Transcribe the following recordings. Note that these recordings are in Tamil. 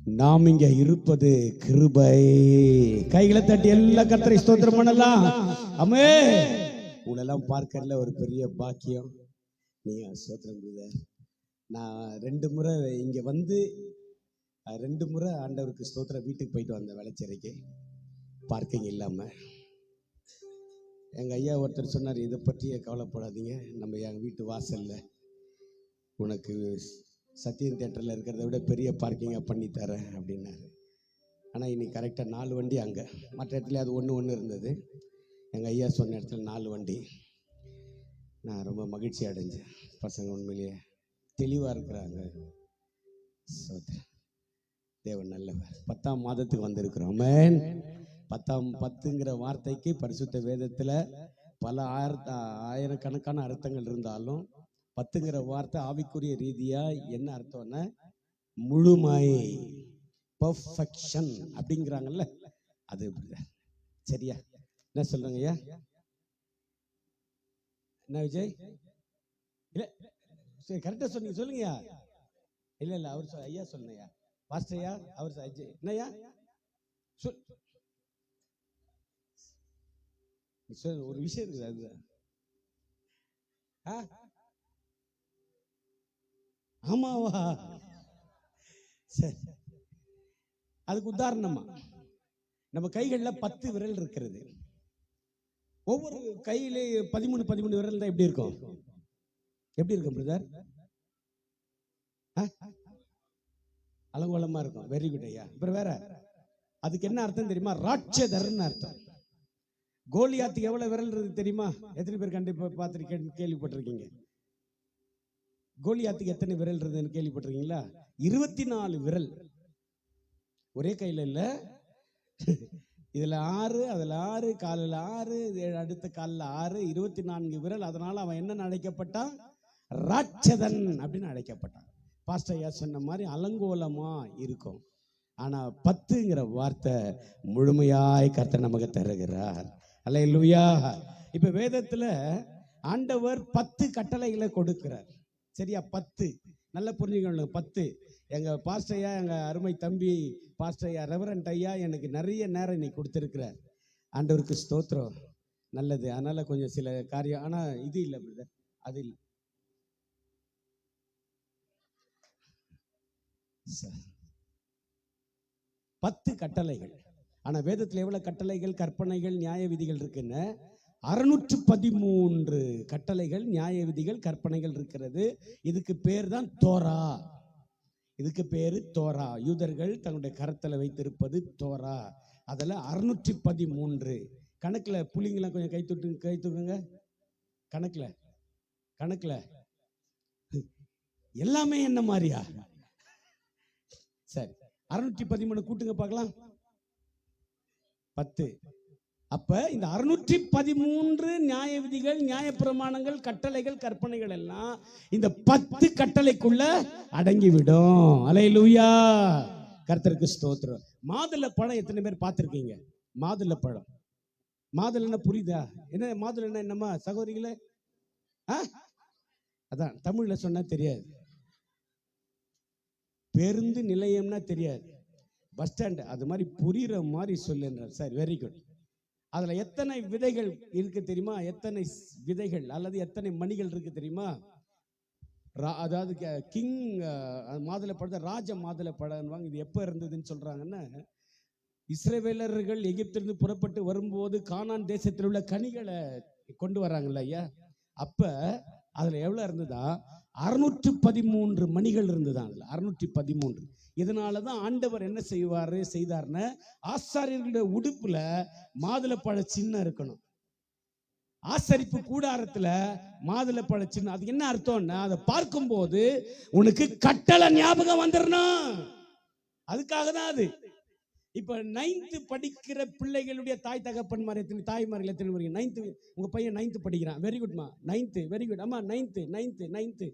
நாம் இங்க இருப்பது கிருபை. கைகளை தட்டி எல்லா கர்த்தரை ஸ்தோத்திரம் பண்ணலாம். அம்மே உங்களெல்லாம் பார்க்கறதுல ஒரு பெரிய பாக்கியம். நீங்க ஸ்தோத்திரம் பண்ணுங்க. நான் 2 முறை இங்க வந்து 2 முறை ஆண்டவருக்கு ஸ்தோத்திரம் வீட்டுக்கு போயிட்டு வந்தேன். வேலைச்சேரிக்கு பார்க்கிங் இல்லாம. எங்க ஐயா ஒருத்தர் சொன்னார், இதை பற்றியே கவலைப்படாதீங்க, நம்ம என் வீட்டு வாசல்ல உனக்கு சத்தியம் தியேட்டரில் இருக்கிறத விட பெரிய பார்க்கிங்காக பண்ணித்தரேன் அப்படின்னாரு. ஆனால் இன்னைக்கு கரெக்டாக 4 வண்டி அங்கே, மற்ற இடத்துல அது ஒன்று இருந்தது. எங்கள் ஐயா சொன்ன இடத்துல 4 வண்டி. நான் ரொம்ப மகிழ்ச்சி அடைஞ்சேன். பசங்க உண்மையிலேயே தெளிவாக இருக்கிறாங்க. தேவன் நல்லவர். 10ஆம் மாதத்துக்கு வந்திருக்கிறோம். ஆமென். 10ங்கிற வார்த்தைக்கு பரிசுத்த வேதத்தில் பல ஆயிரக்கணக்கான அர்த்தங்கள் இருந்தாலும் 10ங்கிற வார்த்தை ஆவிக்குரிய ரீதியா என்ன அர்த்தம்னா முழுமை, பெர்ஃபெக்ஷன் அப்படிங்கிறாங்கல்ல, அது சரியா? என்ன சொல்றாங்க ஐயா? என்ன விஜய்? இல்ல சரி, கரெக்டா சொன்னீங்க, சொல்லுங்கய்யா. இல்ல அவர் ஐயா சொல்லுங்கய்யா, பாஸ்டர் ஐயா, அவர் என்னய்யா சொல். ஒரு விஷயம் இருக்குது, அதுதான். ஆமாவா? சரி, அதுக்கு உதாரணமா நம்ம கைகள்ல 10 விரல் இருக்கிறது. ஒவ்வொரு கையிலே 13 விரல் தான். எப்படி இருக்கும்? எப்படி இருக்கும் பிரதர்? அலங்கோலமா இருக்கும். வெரி குட் ஐயா. அப்புறம் வேற அதுக்கு என்ன அர்த்தம் தெரியுமா? ராட்சதர்னு அர்த்தம். கோலியாத்துக்கு எவ்வளவு விரல் இருக்கு தெரியுமா? எத்தனை பேர் கண்டிப்பா பார்த்திருக்கீங்க, கேள்விப்பட்டிருக்கீங்க? கோலியாத்துக்கு எத்தனை விரல் இருந்ததுன்னு கேள்விப்பட்டிருக்கீங்களா? 24 விரல். ஒரே கையில இல்ல, இதுல 6, அதுல 6, காலில் 6, அடுத்த காலில் 6, 24 விரல். அதனால அவன் என்ன அழைக்கப்பட்டான்? ராட்சதன் அப்படின்னு அழைக்கப்பட்டான். பாஸ்டர் ஐயா சொன்ன மாதிரி அலங்கோலமா இருக்கும். ஆனா 10ங்கிற வார்த்தை முழுமையாய் கர்த்தர் நமக்கு தருகிறார். அல்லேலூயா. இப்ப வேதத்துல ஆண்டவர் 10 கட்டளைகளை கொடுக்கிறார். சரியா? 10 நல்லா புரிஞ்சுக்கணும். 10 எங்க பாஸ்டர் ஐயா, எங்க அருமை தம்பி பாஸ்டர் ஐயா, ரெவரண்ட் ஐயா எனக்கு நிறைய நேரம் இன்னைக்கு கொடுத்திருக்கிறார். ஆண்டவருக்கு ஸ்தோத்திரம். நல்லது. அதனால கொஞ்சம் சில காரியம், ஆனா இது இல்லை பிரதர், அது இல்லை. 10 கட்டளைகள். ஆனா வேதத்துல எவ்வளவு கட்டளைகள், கற்பனைகள், நியாய விதிகள் இருக்குன்னு 613 கட்டளைகள், நியாய விதிகள், கற்பனைகள் இருக்கிறது. இதுக்கு பேர் தான் தோரா. இதுக்கு பேரு தோரா. யூதர்கள் தன்னுடைய கரத்துல வைத்திருப்பது தோரா. அதுல 613 கணக்குல. புள்ளிங்கெல்லாம் கொஞ்சம் கை தூக்குங்க. கணக்குல எல்லாமே என்ன மாதிரியா? சரி, 613 கூட்டுங்க பார்க்கலாம். 10. அப்ப இந்த 613 நியாய விதிகள், நியாய பிரமாணங்கள், கட்டளைகள், கற்பனைகள் எல்லாம் இந்த 10 கட்டளைக்குள்ள அடங்கிவிடும். அல்லேலூயா. கர்த்தருக்கு ஸ்தோத்திரம். மாதுளை பழம் எத்தனை பேர் பார்த்திருக்கீங்க? மாதுளை பழம். மாதுளைன்னா புரியுதா? என்ன மாதுளைன்னா என்னமா சகோதரிகளே? அதான் தமிழ்ல சொன்னா தெரியாது. பேருந்து நிலையம்னா தெரியாது. பஸ் ஸ்டாண்ட் அது மாதிரி புரியுற மாதிரி சொல்லுன்றார். சரி, வெரி குட். அதுல எத்தனை விதைகள் இருக்கு தெரியுமா? எத்தனை விதைகள் அல்லது எத்தனை மணிகள் இருக்கு தெரியுமா? அதாவது கிங் மாதுளை பழத்தை ராஜ மாதுளை பழம். இது எப்ப இருந்ததுன்னு சொல்றாங்கன்னா, இஸ்ரவேலர்கள் எகிப்திலிருந்து புறப்பட்டு வரும்போது கானான் தேசத்தில் உள்ள கனிகளை கொண்டு வராங்கல்ல ஐயா, அப்ப அதுல எவ்வளவு இருந்ததா? 613 மணிகள் இருந்ததா. அதுல 613. இதனாலதான் ஆண்டவர் என்ன செய்தார்னு, ஆசாரியர்களுடைய உடுப்புல மாதுளப்பழ சின்னம் இருக்கணும். ஆசரிப்பு கூடாரத்துல மாதுளப்பழ சின்னம். அது என்ன அர்த்தம்னா, அதை பார்க்கும் போது உனக்கு கட்டளை ஞாபகம் வந்துடணும். அதுக்காக தான் அது. இப்ப 9th படிக்கிற பிள்ளைகளுடைய தாய் தகப்பன்மார் எத்தனை, தாய்மார்கள் எத்தனை பேர்? 9th உங்க பையன் 9th படிக்கிறான். வெரி குட்மா. 9th very good. அம்மா 9th.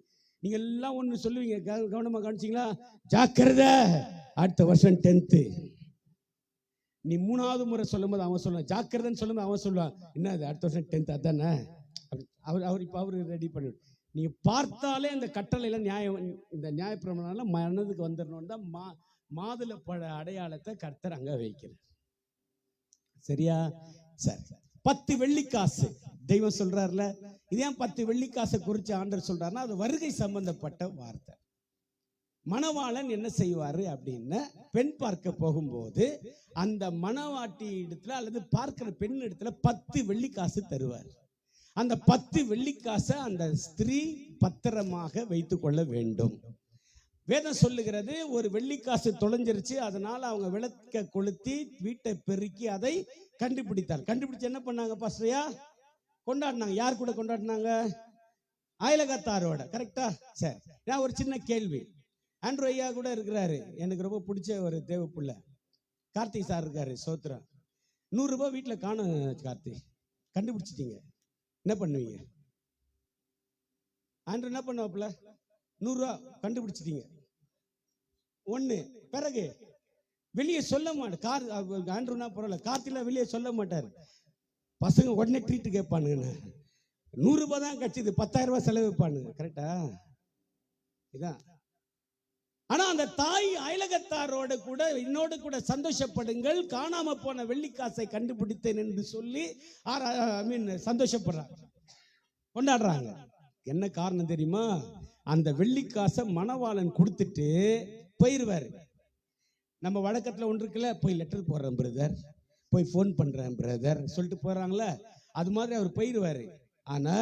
நீங்க எல்லாம் ஒண்ணு சொல்லுவீங்க, கவனமா கவனிச்சீங்களா? ஜாக்கிரதை, அடுத்த வருஷம் 10th. நீ 3வது முறை சொல்லும் போது அவன் சொல்லுவான் ஜாக்கிரதைன்னு சொல்லும்போது அவன் சொல்லுவான், என்ன அது அடுத்த வருஷம் 10th அதானே? அவர் ரெடி பண்ணி நீங்க பார்த்தாலே இந்த கட்டளையில நியாயம், இந்த நியாயப்பிரமாணம் மனதுக்கு வந்துடணும் தான் மாதுளை பழ அடையாளத்தை கர்த்தர் அங்க வைக்கிறார். சரியா? சரி. 10 வெள்ளிக்காசு தெய்வம் சொல்றாருல, இது ஏன் 10 வெள்ளிக்காசை குறித்து ஆண்டவர் சொல்றாருன்னா, அது வருகை சம்பந்தப்பட்ட வார்த்தை. மணவாளன் என்ன செய்வாரு அப்படின்னா, பெண் பார்க்க போகும்போது அந்த மணவாட்டி இடத்துல அல்லது பார்க்கிற பெண் இடத்துல 10 வெள்ளிக்காசு தருவார். அந்த 10 வெள்ளிக்காசை அந்த ஸ்திரீ பத்திரமாக வைத்துக் கொள்ள வேண்டும். வேதம் சொல்லுகிறது, ஒரு வெள்ளிக்காசு தொலைஞ்சிருச்சு, அதனால அவங்க விளக்க கொளுத்தி வீட்டை பெருக்கி அதை கண்டுபிடித்தார். கண்டுபிடிச்சு என்ன பண்ணாங்க பாஸ்டரையா? கொண்டாடினாங்க. யார் கூட கொண்டாடினாங்க? அயலகத்தாரோட. கரெக்டா? சரி. நான் ஒரு சின்ன கேள்வி. ஆண்ட்ரூ ஐயா கூட இருக்கிறாரு, எனக்கு ரொம்ப பிடிச்ச ஒரு தேவ புள்ள. கார்த்திக் சார் இருக்காரு, சோத்ரா. 100 ரூபாய் வீட்டில் காணும். கார்த்திக் கண்டுபிடிச்சிட்டீங்க, என்ன பண்ணுவீங்க? ஆண்ட்ரூ என்ன பண்ணுவாப்புல? 100 ரூபா கண்டுபிடிச்சிட்டீங்க. ஒண்ணு. பிறகு வெளியே சொல்ல மாட்டார். ஆண்ட்ரூனா பரவாயில்ல, கார்த்தில வெளியே சொல்ல மாட்டார். பசங்க உடனே ட்ரீட் கேட்பானுங்க. 100 ரூபாய் தான் கட்சிது, 10,000 ரூபாய் செலவு வைப்பானுங்க. கரெக்டா? இதான். ஆனா அந்த தாய் அயலகத்தாரோட கூட என்னோடு கூட சந்தோஷப்படுங்கள், காணாம போன வெள்ளிக்காசை கண்டுபிடித்தேன் என்று சொல்லி சந்தோஷப்படுறாங்க, கொண்டாடுறாங்க. என்ன காரணம் தெரியுமா? அந்த வெள்ளிக்காசை மணவாளன் கொடுத்துட்டு போயிருவாரு. நம்ம வழக்கத்துல ஒன்று இருக்குல்ல, போய் லெட்டர் போடுறேன் பிரதர், போய் போன் பண்றேன் பிரதர் சொல்லிட்டு போறாங்களே, அது மாதிரி அவர் போயிருவாரு. ஆனா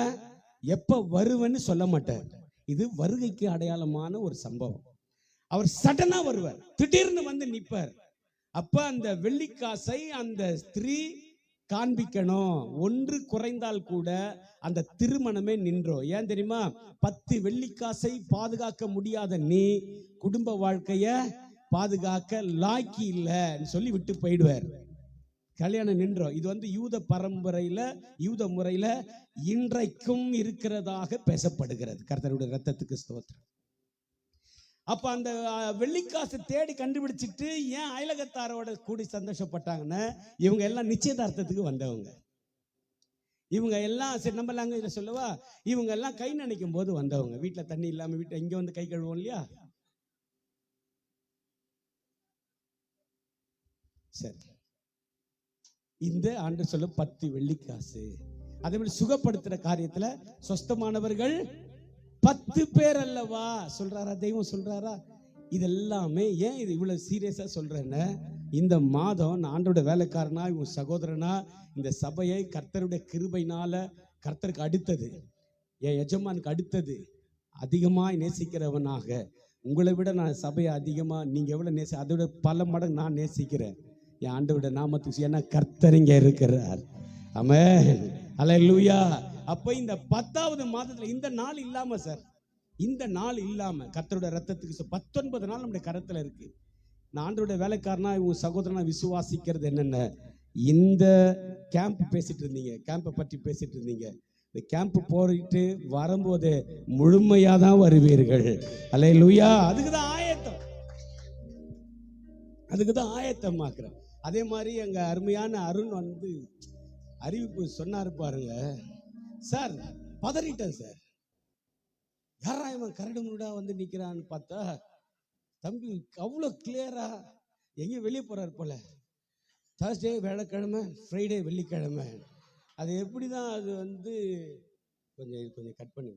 எப்ப வருவேன்னு சொல்ல மாட்டார். இது வருகைக்கு அடையாளமான ஒரு சம்பவம். அவர் சடனா வருவார், திடீர்னு வந்து நிற்பார். அப்ப அந்த வெள்ளிக்காசை அந்த ஸ்திரீ காண்பிக்கணும். ஒன்று குறைந்தால் கூட அந்த திருமணமே நின்றோம். ஏன் தெரியுமா? 10 வெள்ளிக்காசை பாதுகாக்க முடியாத நீ குடும்ப வாழ்க்கைய பாதுகாக்க லாக்கி இல்லைன்னு சொல்லி விட்டு போயிடுவார். கல்யாணம் நின்றோம். இது வந்து யூத பரம்பரையில, யூத முறையில இன்றைக்கும் இருக்கிறதாக பேசப்படுகிறது. கர்த்தருடைய ரத்தத்துக்கு ஸ்தோத்திரம். அப்ப அந்த வெள்ளிக்காசு தேடி கண்டுபிடிச்சிட்டு ஏன் அயலகத்தாரோட கூடி சந்தோஷப்பட்டாங்கன்னா, இவங்க எல்லாம் நிச்சயதார்த்தத்துக்கு வந்தவங்க. இவங்க எல்லாம் சரி, நம்ம லாங்குவேஜ்ல சொல்லவா, இவங்க எல்லாம் கை நினைக்கும் போது வந்தவங்க. வீட்டுல தண்ணி இல்லாம வீட்டுல இங்க வந்து கை கழுவோம் இல்லையா? சரி. இந்த ஆண்டு சொல்ல 10 வெள்ளிக்காசு. அதே மாதிரி சுகப்படுத்துற காரியத்துல சொஸ்தமானவர்கள் 10 பேர் அல்லவா சொல்றாரா? தெய்வம் சொல்றாரா? இதெல்லாமே ஏன் இது இவ்வளவு சீரியஸா சொல்றேன்னு, இந்த மாதம் நான் ஆண்டோட வேலைக்காரனா, இவங்க சகோதரனா, இந்த சபையை கர்த்தருடைய கிருபையினால, கர்த்தருக்கு அடுத்தது, என் எஜமானுக்கு அடுத்தது அதிகமாய் நேசிக்கிறவனாக, உங்களை விட நான் சபையை அதிகமா நீங்க எவ்வளவு அதோட பல மடங்கு நான் நேசிக்கிறேன் என் ஆண்டோட நாமத்துக்கு. ஏன்னா கர்த்தர் இங்க இருக்கிறார். ஆமென், அல்லேலூயா. அப்ப இந்த 10வது மாதத்துல இந்த நாள் இல்லாம சார், இந்த நாள் இல்லாம கர்த்தருடைய ரத்தத்துக்கு 19 நாள் நம்முடைய கரத்துல இருக்கு. நான் ஆண்டவருடைய வேலைக்காரனா, இவங்க சகோதரனா விசுவாசிக்கிறது என்னென்ன, இந்த கேம்ப் பேசிட்டு இருந்தீங்க, கேம்பை பற்றி பேசிட்டு இருந்தீங்க. இந்த கேம்ப் போயிட்டு வரும்போது முழுமையா தான் வருவீர்கள். அல்லேலூயா. அதுக்குதான் ஆயத்தம், அதுக்குதான் ஆயத்தமாக்குறேன். அதே மாதிரி எங்க அருமையான அருண் வந்து அறிவிப்பு சொன்னாரு பாருங்க சார். பதறிட்டேன் சார். யாரா இவன் கரடு முருடா வந்து நிக்கிறான்னு பார்த்தா, தம்பி அவ்வளோ கிளியரா எங்கேயும் வெளியே போறாரு போல. தேர்ஸ்டே வியாழக்கிழமை, ஃப்ரைடே வெள்ளிக்கிழமை. அது எப்படிதான் அது வந்து கொஞ்சம் கட் பண்ணி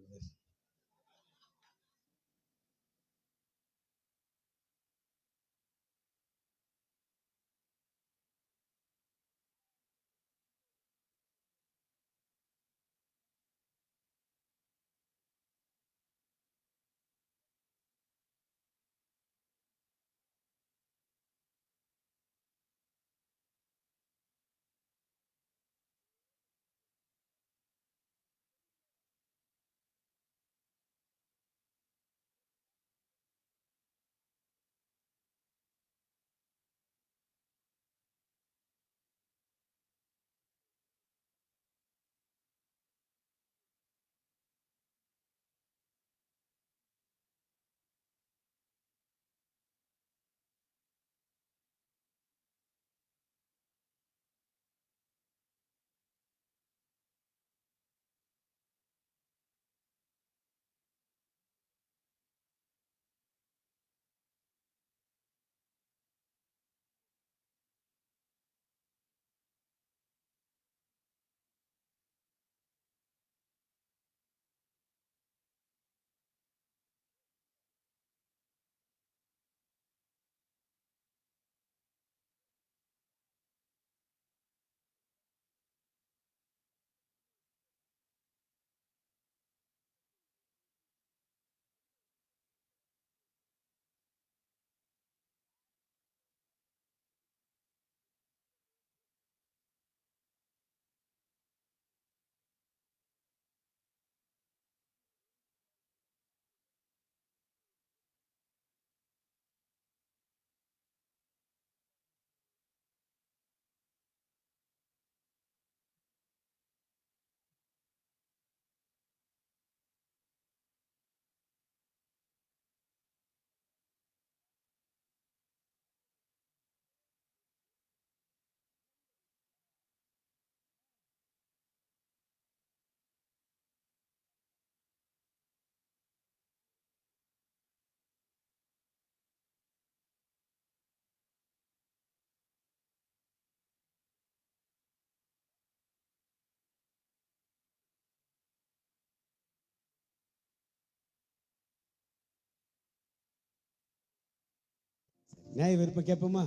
நியாய விருப்பம் கேட்போமா?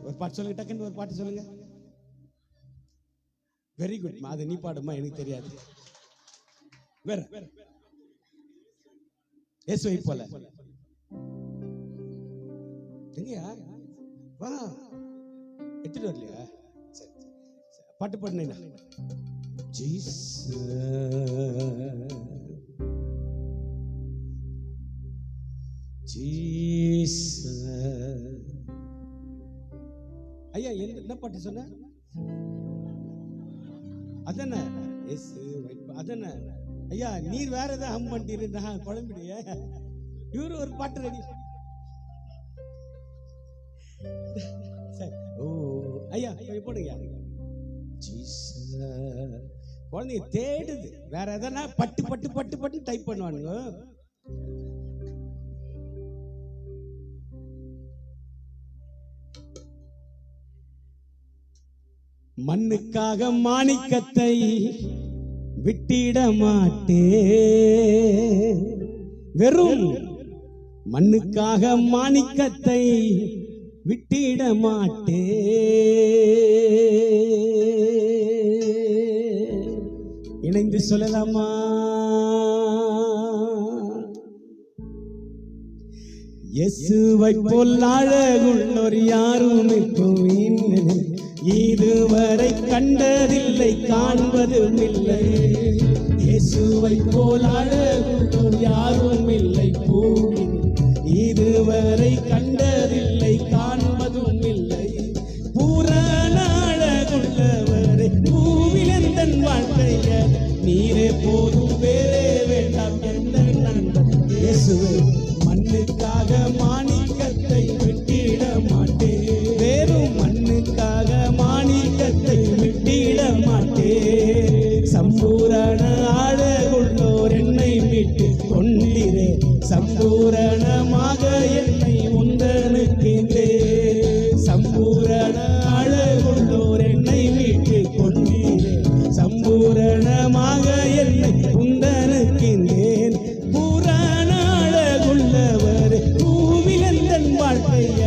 ஒரு பாட்டு சொல்லுங்க, டக்குன்னு ஒரு பாட்டு சொல்லுங்க. Very good. அது நீ பாடுமா? எனக்கு தெரியாது. வேற இயேசுவை போல எங்கயா வா, எடுத்துட்டு வரலையா? சரி பாட்டு பாடுனா ஜீசஸ் ஜீசஸ். ஐயா என்ன பாட்டு சொன்ன? அதானே அதானே ஐயா. நீர் வேற ஏதாவது ஹம் பண்ணிட்டு குழம்பிடுய. இவரு ஒரு பாட்டு ரெடி. ஓ ஐயா போடுங்க. குழந்தைங்க தேடுது. வேற எதனா பட்டு பட்டு பட்டு பட்டு டைப் பண்ணுவானுங்க. மண்ணுக்காக மாணிக்கத்தை விட்டிட மாட்டே. வெறும் மண்ணுக்காக மாணிக்கத்தை விட்டிட மாட்டே. இணைந்து சொல்லலாமா? இயேசுவை போல் அழகுள்ளோர் யாரும் இதுவரை கண்டதில்லை, காண்பதும் இல்லை. இயேசுவை போல் அழகுள்ளோர் யாரும் இல்லை பூமியில், இதுவரை கண்டதில்லை, காண்பதும் இல்லை. பூரண அழகுள்ளவரை பூவில் எந்த வாழ்க்கைய நீரே போதும், வேறே வேண்டாம் எந்த நண்பன். இயேசுவை மண்ணுக்காக மாணிக்கத்தை விட்டிட மாட்டேன். வேறும் மண்ணுக்காக மாணிக்கத்தை விட்டிட மாட்டேன். சம்பூரண அழகுள்ளோர் என்னை மீட்டு கொண்டிரே. சம்பூரணமாக என்னை உந்தனுக்கின்றே. சம்பூரண அழகுள்ளோர் என்னை மீட்டு கொண்டிரே. சம்பூரணமாக என்னை உந்தனுக்கின்றேன். பூரண அழகுள்ளவர் பூவில் எந்த வாழ்க்கைய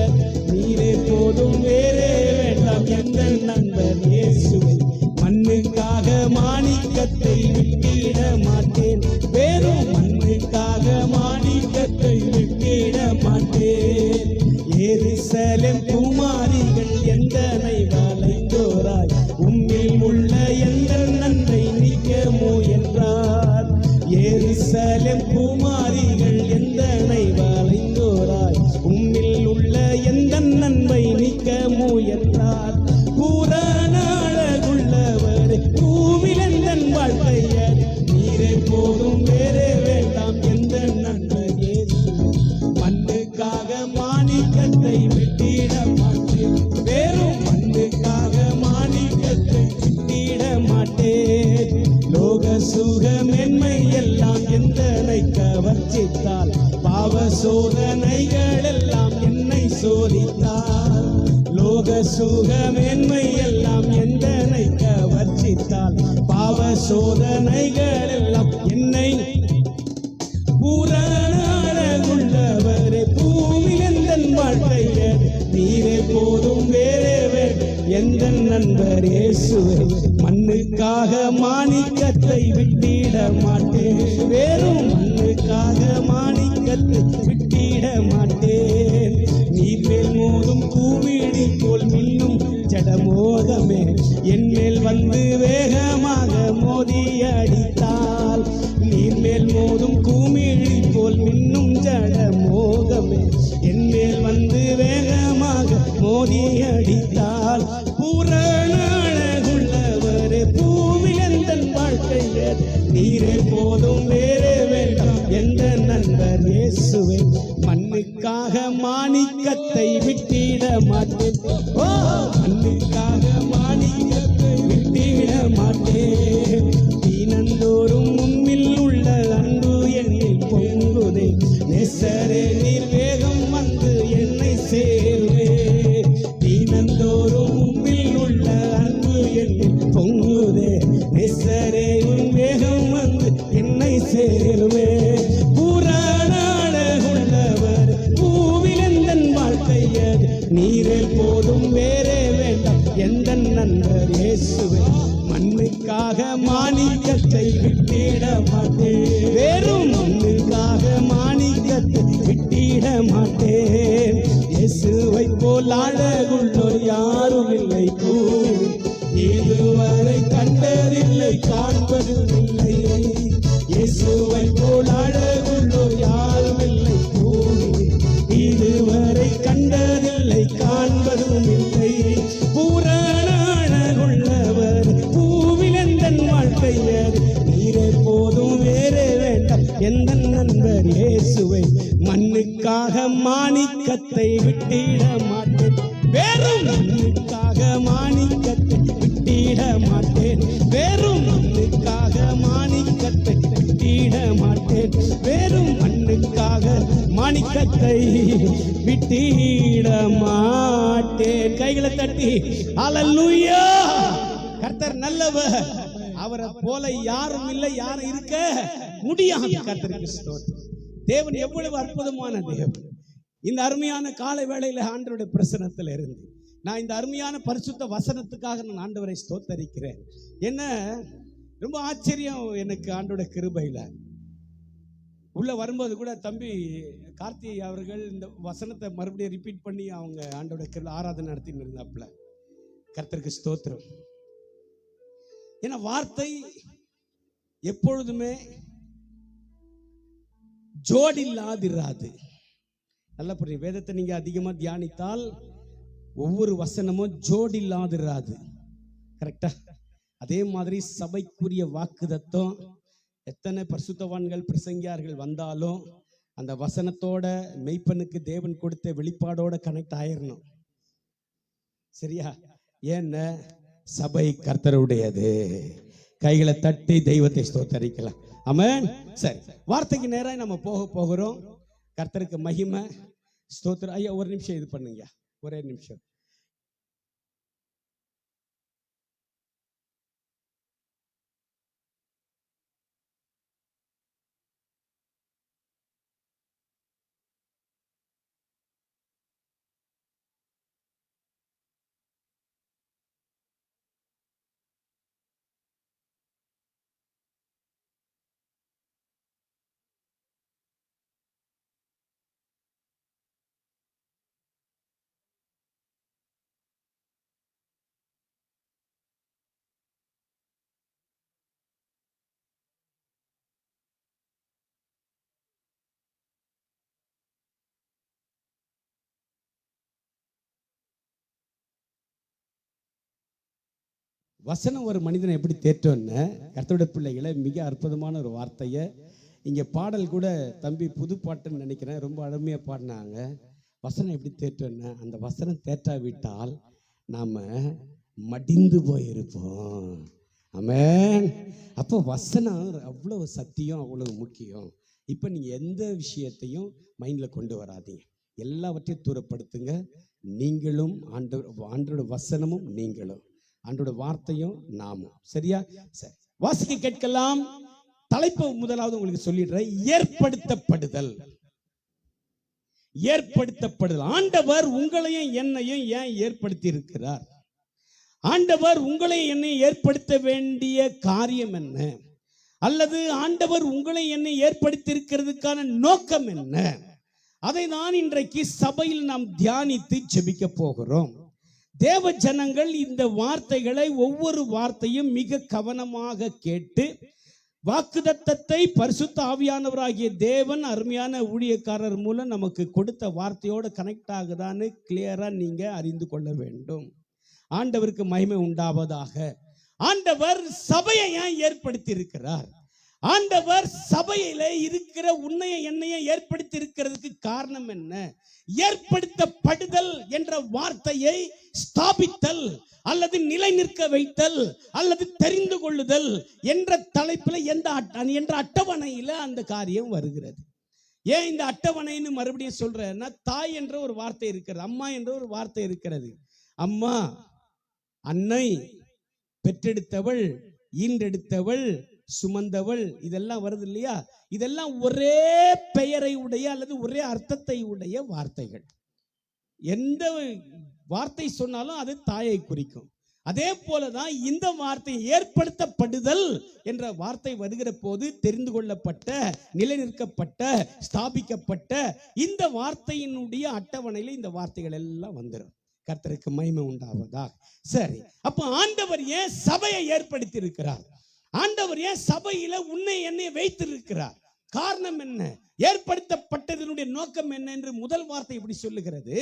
நீரே போதும், வேறே வேண்டாம் எந்த நண்பர். இயேசுவை மண்ணுக்காக மாணிக்கத்தை விட்டிட மாட்டேன். வேறும் மண்ணுக்காக மாணிக்கத்தை விட்டிட மாட்டேன். எருசலேம் குமாரிகள் எந்தனை வளைந்தோராய், உம்மில் உள்ள எந்த நன்மை நீக்க முயன்றார். எருசலேம் குமாரிகள் எந்தனை வளைந்தோராய், உம்மில் உள்ள எந்த நன்மை நீக்க முயன்றார். பூரண அழகுள்ளவர் பூவில் எந்த வாழ்க்கைய நீரே போதும், வேறே வேண்டாம் எந்த நண்பர். இயேசுவை மண்ணுக்காக மாணிக்கத்தை விட்டிட மாட்டேன். வேறும் மண்ணுக்காக மாணிக்கத்தை விட்டிட மாட்டேன். லோக சுக மென்மை எல்லாம் எந்தனை கவர்ச்சித்தால், பாவ சோதனைகள் எல்லாம் என்னை சோதித்தால். லோக சுக மென்மை எல்லாம் எந்தனை கவர்ச்சித்தால், பாவ சோதனைகள் எல்லாம் என்னை. பூரண அழகுள்ளவரே பூவில் எந்த வாழ்க்கைய நீரே போதும், வேறே எந்த நண்பர். இயேசுவை மண்ணுக்காக மாணிக்கத்தை விட்டிட மாட்டேன். வேறும் மண்ணுக்காக மாணிக்கத்தை விட்டிட மாட்டேன். நீர் மேல் மோதும் பூமிழி போல் மின்னும் ஜடமோகமே என் மேல் வந்து வேகமாக மோதி அடித்தால். நீர் மேல் மோதும் கூமிழி போல் மின்னும் ஜடமோகமே என் மேல் வந்து வேகமாக மோதி அடித்தால். பூரண அழகுள்ளவரே பூவில் எந்த வாழ்க்கைய நீரே போதும், வேறே வேண்டாம் எந்த நண்பர். இயேசுவை மண்ணுக்காக மாணிக்கத்தை விட்டிட மாட்டேன். ஓ மண்ணுக்காக மாணிக்கத்தை விட்டிட மாட்டேன். தினந்தோறும் உம்மில் உள்ள அன்பு என்னில் பொங்குதே. நேசரே நீர் வேகம் வந்து என்னை சேருவே. தினந்தோறும் உம்மில் உள்ள அன்பு என்னில் பொங்குதே. நேசரே உன் வேகம் வந்து என்னை சேருவே. பூரண அழகுள்ளவர் பூவில் எந்த வாழ்க்கைய நீரே போதும் வேறே வேண்டாம் எந்த நண்பர் இயேசுவே. மண்ணுக்காக மாணிக்கத்தை விட்டிட மாட்டேன், வெறும் மண்ணுக்காக மாணிக்கத்தை விட்டிட மாட்டேன். இயேசுவை போல் அழகுள்ளோர் யாரும் இல்லை கூறி, இதுவரை கண்டதில்லை காண்பதும் இல்லை. இயேசுவை போல் அழகுள்ளோர் யாரும் இல்லை கூறி, இதுவரை கண்டதில்லை காண்பதும் இல்லை. பூரண அழகுள்ளவர் பூவிலந்தன் வாழ்க்கையர், நீரே போதும் வேறே வேண்டாம் எந்த நண்பர் இயேசுவை. மண்ணுக்காக மாணிக்கத்தை விட்டிட மாட்டேன், வெறும் மண்ணுக்காக மாணிக்கத்தை விட்டிட மாட்டேன், வெறும் மண்ணுக்காக மாணிக்கத்தை விட்டிட மாட்டேன், வெறும் மண்ணுக்காக மாணிக்கத்தை விட்டிட மாட்டேன். கைகளை தட்டி அல்லேலூயா. கர்த்தர் நல்லவர், அவரை போல யாரும் இல்லை, யாரும் இருக்க முடியாது. கர்த்தருக்கு ஸ்தோத்திரம். தேவன் எவ்வளவு அற்புதமான தேவன். இந்த அருமையான காலை வேளையில ஆண்டவருடைய பிரசன்னத்தில் இருந்து நான் இந்த அருமையான பரிசுத்த வசனத்துக்காக நான் ஆண்டவரை ஸ்தோத்தரிக்கிறேன். என்ன ரொம்ப ஆச்சரியம் எனக்கு ஆண்டவருடைய கிருபையில. உள்ள வரும்போது கூட தம்பி கார்த்திகை அவர்கள் இந்த வசனத்தை மறுபடியும் ரிப்பீட் பண்ணி அவங்க ஆண்டவருடைய கிருபை ஆராதனை நடத்தின்னு இருந்தாப்புல. கர்த்தருக்கு ஸ்தோத்திரம். ஏன்னா வார்த்தை எப்பொழுதுமே ஜோடி இல்லாதிராது. நல்லா புரியும். வேதத்தை நீங்க அதிகமா தியானித்தால் ஒவ்வொரு வசனமும் ஜோடி இல்லாதிராது. கரெக்டா? அதே மாதிரி சபைக்குரிய வாக்குதத்தம் எத்தனை பரிசுத்தவான்கள் பிரசங்கியார்கள் வந்தாலும் அந்த வசனத்தோட மெய்ப்பனுக்கு தேவன் கொடுத்த வெளிப்பாடோட கனெக்ட் ஆயிரணும். சரியா? ஏன்னா சபை கர்த்தருடையது. கைகளை தட்டி தெய்வத்தை ஸ்தோத்தரிக்கலாம். ஆமென். சரி, வார்த்தைக்கு நேராக நம்ம போகிறோம். கர்த்தருக்கு மகிமை ஸ்தோத்திரம். ஐயா ஒரு நிமிஷம் இது பண்ணுங்க, ஒரே நிமிஷம். வசனம் ஒரு மனிதனை எப்படி தேற்றோன்னு கர்த்தருடைய பிள்ளைகளை மிக அற்புதமான ஒரு வார்த்தையை இங்கே பாடல் கூட தம்பி புது பாட்டுன்னு நினைக்கிறேன், ரொம்ப அருமையாக பாடினாங்க. வசனம் எப்படி தேற்றோன்னு, அந்த வசனம் தேற்றாவிட்டால் நாம் மடிந்து போயிருப்போம். ஆமென். அப்போ வசனம் அவ்வளவு சத்தியம், அவ்வளவு முக்கியம். இப்போ நீங்கள் எந்த விஷயத்தையும் மைண்டில் கொண்டு வராதீங்க, எல்லாவற்றையும் தூரப்படுத்துங்க. நீங்களும் ஆண்டோட வசனமும் நீங்களும் ஆண்டோட வார்த்தையும் நாமும். சரியா? சரி, வாசிக்க கேட்கலாம். தலைப்பு முதலாவது உங்களுக்கு சொல்லிடுறேன். ஏற்படுத்தப்படுதல். ஏற்படுத்தப்படுதல். ஆண்டவர் உங்களையும் என்னையும் ஏன் ஏற்படுத்தி இருக்கிறார்? ஆண்டவர் உங்களையும் என்னையும் ஏற்படுத்த வேண்டிய காரியம் என்ன? அல்லது ஆண்டவர் உங்களை என்னை ஏற்படுத்தி இருக்கிறதுக்கான நோக்கம் என்ன? அதை தான் இன்றைக்கு சபையில் நாம் தியானித்து ஜெபிக்க போகிறோம். தேவ ஜனங்கள் இந்த வார்த்தைகளை ஒவ்வொரு வார்த்தையும் மிக கவனமாக கேட்டு வாக்குத்தத்தத்தை பரிசுத்த ஆவியானவராகிய தேவன் அருமையான ஊழியக்காரர் மூலம் நமக்கு கொடுத்த வார்த்தையோடு கனெக்ட் ஆகுதான்னு கிளியரா நீங்க அறிந்து கொள்ள வேண்டும். ஆண்டவருக்கு மகிமை உண்டாவதாக. ஆண்டவர் சபையை ஏன் ஏற்படுத்தி இருக்கிறார்? ஆண்டவர் சபையில இருக்கிற உன்னைய என்னைய ஏற்படுத்தி இருக்கிறதுக்கு காரணம் என்ன? ஏற்படுத்தப்படுதல் என்ற வார்த்தையை ஸ்தாபித்தல் அல்லது நிலை நிற்க வைத்தல் அல்லது தெரிந்து கொள்ளுதல் என்ற தலைப்பில் என்ற அட்டவணையில அந்த காரியம் வருகிறது. ஏன் இந்த அட்டவணைன்னு மறுபடியும் சொல்றேன்னா, தாய் என்ற ஒரு வார்த்தை இருக்கிறது, அம்மா என்ற ஒரு வார்த்தை இருக்கிறது. அம்மா, அன்னை, பெற்றெடுத்தவள், ஈன்றெடுத்தவள், சுமந்தவள், இதெல்லாம் வருது இல்லையா? இதெல்லாம் ஒரே பெயரை உடைய அல்லது ஒரே அர்த்தத்தை உடைய வார்த்தைகள். எந்த வார்த்தை சொன்னாலும் அது தாயை குறிக்கும். அதே போலதான் இந்த வார்த்தை ஏற்படுத்தப்படுதல் என்ற வார்த்தை வருகிற போது தெரிந்து கொள்ளப்பட்ட, நிலைநிற்கப்பட்ட, ஸ்தாபிக்கப்பட்ட இந்த வார்த்தையினுடைய அட்டவணையில் இந்த வார்த்தைகள் எல்லாம் வந்துடும். கர்த்தருக்கு மகிமை உண்டாவதா. சரி, அப்ப ஆண்டவர் ஏன் சபையை ஏற்படுத்தி இருக்கிறார்? ஆண்டவர் ஏன் சபையில உன்னை என்னை வைத்திருக்கிறார்? காரணம் என்ன? ஏற்படுத்தப்பட்டதனுடைய நோக்கம் என்ன என்று முதல் வார்த்தை இப்படி சொல்லுகிறது.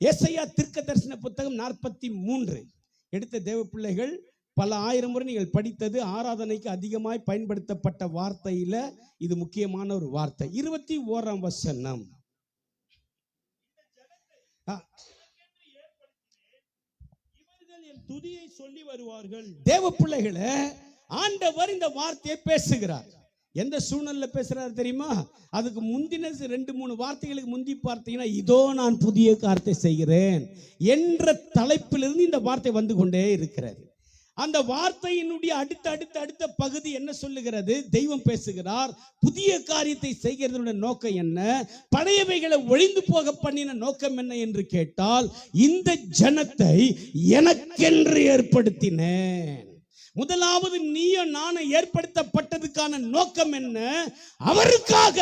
ஏசாயா தீர்க்கதரிசன புத்தகம் 43 எடுத்த தேவ பிள்ளைகள் பல ஆயிரம் முறை நீங்கள் படித்தது, ஆராதனைக்கு அதிகமாய் பயன்படுத்தப்பட்ட வார்த்தையில இது முக்கியமான ஒரு வார்த்தை. 21ஆம் வசனம். துதியை சொல்லி வருவார்கள். தேவ பிள்ளைகளை ஆண்டவர் இந்த வார்த்தையை பேசுகிறார். எந்த சூழ்நிலையில பேசுறாரு தெரியுமா? அதுக்கு முந்தின 2-3 வார்த்தைகளுக்கு முந்தி பார்த்தீங்கன்னா, இதோ நான் புதிய காரியத்தை செய்கிறேன் என்ற தலைப்பிலிருந்து இந்த வார்த்தை வந்து கொண்டே இருக்கிறது. அந்த வார்த்தையினுடைய அடுத்த பகுதி என்ன சொல்லுகிறது? தெய்வம் பேசுகிறார். புதிய காரியத்தை செய்கிறதுடைய நோக்கம் என்ன? பழையவைகளை ஒழிந்து போக பண்ணின நோக்கம் என்ன என்று கேட்டால், இந்த ஜனத்தை எனக்கென்று ஏற்படுத்தினேன். முதலாவது நீயும் நானும் ஏற்படுத்தப்பட்டதுக்கான நோக்கம் என்ன? அவருக்காக.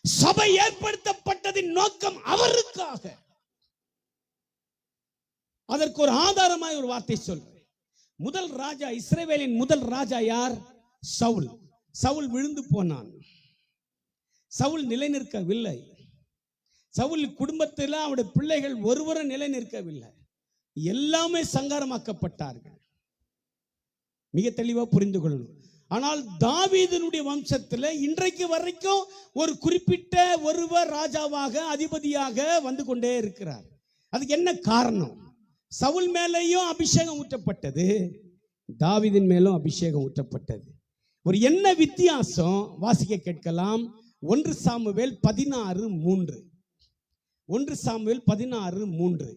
சபை ஏற்படுத்தப்பட்டதின் நோக்கம் அவருக்காக. அதற்கு ஒரு ஆதாரமாய் ஒரு வார்த்தை சொல்றேன். முதல் ராஜா, இஸ்ரவேலின் முதல் ராஜா யார்? சவுல். சவுல் விழுந்து போனான். சவுல் நிலை நிற்கவில்லை. சவுல் குடும்பத்தில் அவருடைய பிள்ளைகள் ஒருவரும் நிலை நிற்கவில்லை. எல்லாமே சங்காரமாக்கப்பட்டார்கள். மிக தெளிவா புரிந்து கொள்ளணும். ஆனால் தாவீதினுடைய வம்சத்தில் இன்றைக்கு வரைக்கும் ஒரு குறிப்பிட்ட ஒருவர் ராஜாவாக, அதிபதியாக வந்து கொண்டே இருக்கிறார். அதுக்கு என்ன காரணம்? சவுல் மேலேயும் அபிஷேகம் ஊற்றப்பட்டது, தாவீதின் மேலும் அபிஷேகம் ஊற்றப்பட்டது. ஒரு என்ன வித்தியாசம்? வாசிக்க கேட்கலாம். 1 சாமுவேல் 16:3. 1 சாமுவேல் 16:3.